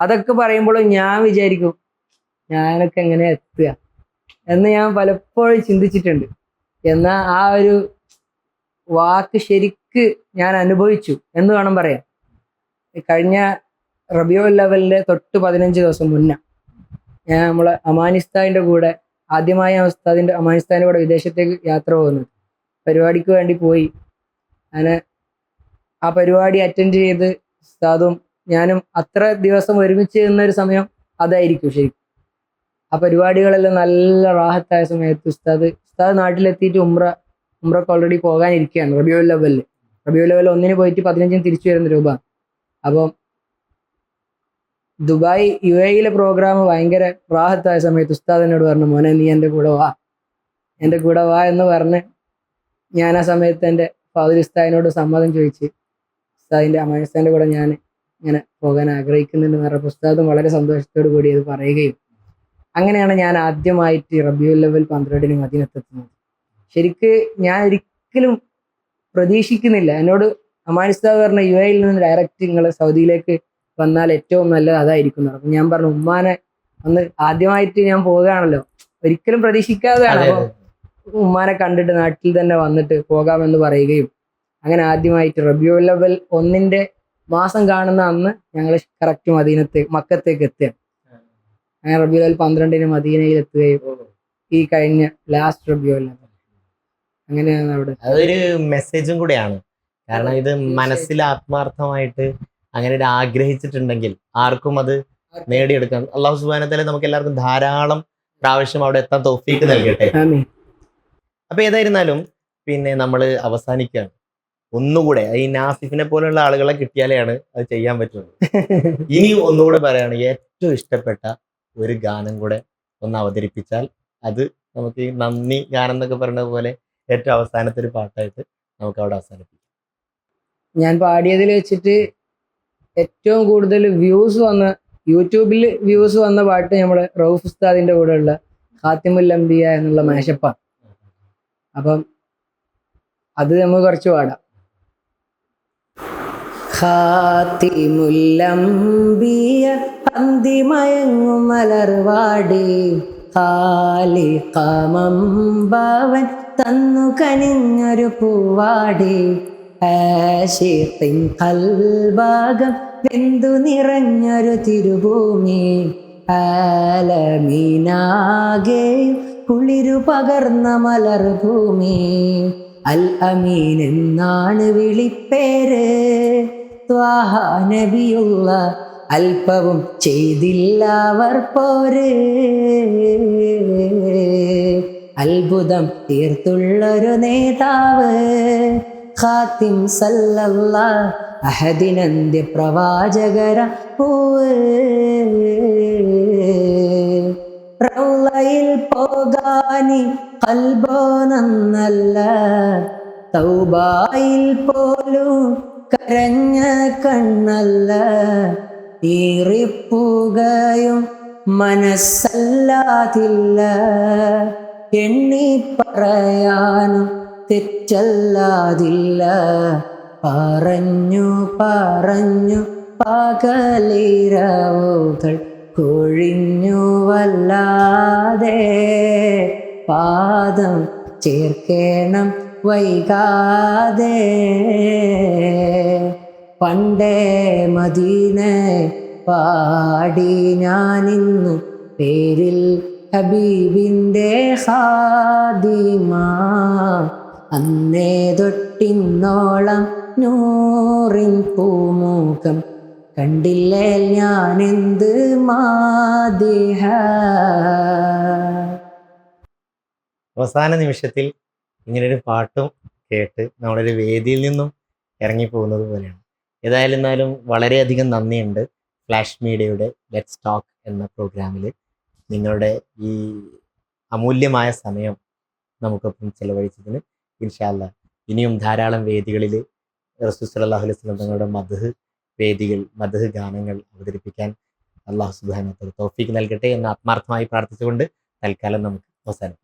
അതൊക്കെ പറയുമ്പോഴും ഞാൻ വിചാരിക്കും ഞാനൊക്കെ എങ്ങനെ എത്തുക എന്ന് ഞാൻ പലപ്പോഴും ചിന്തിച്ചിട്ടുണ്ട്. എന്നാൽ ആ ഒരു വാക്ക് ശരിക്ക് ഞാൻ അനുഭവിച്ചു എന്ന് വേണം പറയാൻ. കഴിഞ്ഞ റബീഉൽ അവ്വലിന്റെ തൊട്ട് 15 ദിവസം മുന്നേ ഞാൻ നമ്മളെ അമാനിസ്ഥാന്റെ കൂടെ ആദ്യമായി അമാനിസ്ഥാന്റെ കൂടെ വിദേശത്തേക്ക് യാത്ര പോകുന്നത്. പരിപാടിക്ക് വേണ്ടി പോയി. അങ്ങനെ ആ പരിപാടി അറ്റൻഡ് ചെയ്ത് ഉസ്താദും ഞാനും അത്ര ദിവസം ഒരുമിച്ച് നിന്നൊരു സമയം അതായിരിക്കും ശരിക്കും. ആ പരിപാടികളെല്ലാം നല്ല റാഹത്തായ സമയത്ത് ഉസ്താദ് നാട്ടിലെത്തിയിട്ട് ഉംറക്ക് ഓൾറെഡി പോകാനിരിക്കുകയാണ്. റബീഉൽ അവ്വൽ 1 പോയിട്ട് 15 തിരിച്ചു വരുന്ന രൂപ. അപ്പം ദുബായ് UAE പ്രോഗ്രാം ഭയങ്കര റാഹത്തായ സമയത്ത് ഉസ്താദ് എന്നോട് പറഞ്ഞു, മോനെ നീ എൻ്റെ കൂടെ വാ എന്ന് പറഞ്ഞ് ഞാൻ ആ സമയത്ത് എൻ്റെ ഫാദർ ഉസ്താദിനോട് സമ്മതം ചോദിച്ച് ഉസ്താദിൻ്റെ അമാനിസ്ഥാൻ്റെ കൂടെ ഞാൻ ഇങ്ങനെ പോകാൻ ആഗ്രഹിക്കുന്നുണ്ടെന്ന് പറഞ്ഞപ്പോൾ ഉസ്താദും വളരെ സന്തോഷത്തോടു കൂടി അത് പറയുകയും, അങ്ങനെയാണ് ഞാൻ ആദ്യമായിട്ട് റബീഉൽ അവ്വൽ 12 മദീനത്തെത്തുന്നത്. ശരിക്ക് ഞാൻ ഒരിക്കലും പ്രതീക്ഷിക്കുന്നില്ല. എന്നോട് അമാനിസ്ഥാൻ പറഞ്ഞ UAE നിന്ന് ഡയറക്റ്റ് നിങ്ങൾ സൗദിയിലേക്ക് വന്നാൽ ഏറ്റവും നല്ലത് അതായിരിക്കും. അപ്പം ഞാൻ പറഞ്ഞു ഉമ്മാനെ ഒന്ന് ആദ്യമായിട്ട് ഞാൻ പോവുകയാണല്ലോ, ഒരിക്കലും പ്രതീക്ഷിക്കാതെയാണ്. അപ്പോൾ ഉമ്മാനെ കണ്ടിട്ട് നാട്ടിൽ തന്നെ വന്നിട്ട് പോകാമെന്ന് പറയുകയും, അങ്ങനെ ആദ്യമായിട്ട് റബീഉൽ അവ്വൽ 1 മാസം കാണുന്ന അന്ന് ഞങ്ങൾ കറക്റ്റ് മക്കത്തേക്ക് എത്തുകയാണ്. അങ്ങനെ റബീഉൽ അവ്വൽ 12 മദീനയിൽ എത്തുകയും ഈ കഴിഞ്ഞ ലാസ്റ്റ് റബീഉൽ അവ്വൽ അങ്ങനെയാണ് അവിടെ. അതൊരു മെസ്സേജും കൂടെയാണ്. കാരണം ഇത് മനസ്സിൽ ആത്മാർത്ഥമായിട്ട് അങ്ങനെ ഒരു ആഗ്രഹിച്ചിട്ടുണ്ടെങ്കിൽ ആർക്കും അത് നേടിയെടുക്കാം. അല്ലാഹു സുബ്ഹാനഹു വ തആല നമുക്ക് എല്ലാവർക്കും ധാരാളം പ്രാവശ്യം അവിടെ എത്താൻ തൗഫീക്ക് നൽകട്ടെ. അപ്പൊ ഏതായിരുന്നാലും പിന്നെ നമ്മൾ അവസാനിക്കുകയാണ്. ഒന്നുകൂടെ ഈ നാസിഫിനെ പോലുള്ള ആളുകളെ കിട്ടിയാലെയാണ് അത് ചെയ്യാൻ പറ്റുള്ളൂ. ഇനി ഒന്നുകൂടെ പറയാണ്, ഏറ്റവും ഇഷ്ടപ്പെട്ട ഒരു ഗാനം കൂടെ ഒന്ന് അവതരിപ്പിച്ചാൽ അത് നമുക്ക് ഈ നന്ദി ഗാനം എന്നൊക്കെ പറയുന്നത് പോലെ ഏറ്റവും അവസാനത്തെ ഒരു പാട്ടായിട്ട് നമുക്ക് അവിടെ അവസാനിപ്പിക്കാം. ഞാൻ പാടിയതിൽ വെച്ചിട്ട് ഏറ്റവും കൂടുതൽ യൂട്യൂബിൽ വ്യൂസ് വന്ന പാട്ട് നമ്മുടെ റൌഫ് ഉസ്താദിന്റെ കൂടെ ഉള്ള ഖാത്തിമുൽ അംബിയ എന്നുള്ള മാഷപ്പാണ്. അപ്പം അത് നമുക്ക് കുറച്ച് പാടാം. ഖാത്തിമുൽ അംബിയ അന്തിമയങ്ങും മലർവാടി, ഖാലിഖമംബവൻ തന്നു കനിഞ്ഞൊരു പൂവാടി ആശിഖിൻ ഖൽബാകം വെന്തു നിറഞ്ഞൊരു തിരുഭൂമി ആലമീനാകെയും കുളിരു പകർന്ന മലർഭൂമി അൽ അമീൻ എന്നാണ് വിളിപ്പേര് ത്വാഹ നബിയുള്ള അല്പവും ചെയ്തില്ല അവർ പോര് അത്ഭുതം തീർത്തുള്ളൊരു നേതാവ് ഖാത്തിം സല്ലല്ലാഹ് അഹദിനന്ത്യ പ്രവാചകര പൂവ് റൗളയിൽ പോകാനി ഖൽബോ നന്നല്ല തൗബായിൽ പോലും കരഞ്ഞ കണ്ണല്ല ഈറിപ്പുകയും മനസ്സല്ലാതില്ല എണ്ണി പറയാനും തെറ്റല്ലാതില്ല പറഞ്ഞു പറഞ്ഞു പകലിരവുകൾ കൊഴിഞ്ഞു വല്ലാതെ പാദം ചേർക്കണം വൈകാതെ പണ്ടേ മദീന പാടി ഞാനിന്നു പേരിൽ ഹബീബിൻ്റെ ഖാദിമ അന്നേ തൊട്ടിന്നോളം നൂറിൻ പൂമുഖം കണ്ടില്ലേ ഞാനെന്ത് മാദിഹ. അവസാന നിമിഷത്തിൽ ഇങ്ങനൊരു പാട്ടും കേട്ട് നമ്മളൊരു വേദിയിൽ നിന്നും ഇറങ്ങിപ്പോകുന്നത് പോലെയാണ്. ഏതായാലും വളരെയധികം നന്ദിയുണ്ട് ഫ്ലാഷ് മീഡിയയുടെ ലെറ്റ്സ് ടോക്ക് എന്ന പ്രോഗ്രാമിൽ നിങ്ങളുടെ ഈ അമൂല്യമായ സമയം നമുക്കൊപ്പം ചെലവഴിച്ചതിന്. ഇൻഷാ അല്ലാഹ് ഇനിയും ധാരാളം വേദികളിൽ റസൂൽ സല്ലല്ലാഹു അലൈഹി വസല്ലം തങ്ങളുടെ മദ്ഹ് ഗാനങ്ങൾ അവതരിപ്പിക്കാൻ അല്ലാഹു സുബ്ഹാനഹു വ തആല തൗഫീഖ് നൽകട്ടെ എന്ന് ആത്മാർത്ഥമായി പ്രാർത്ഥിച്ചുകൊണ്ട് തൽക്കാലം നമുക്ക് അവസാനം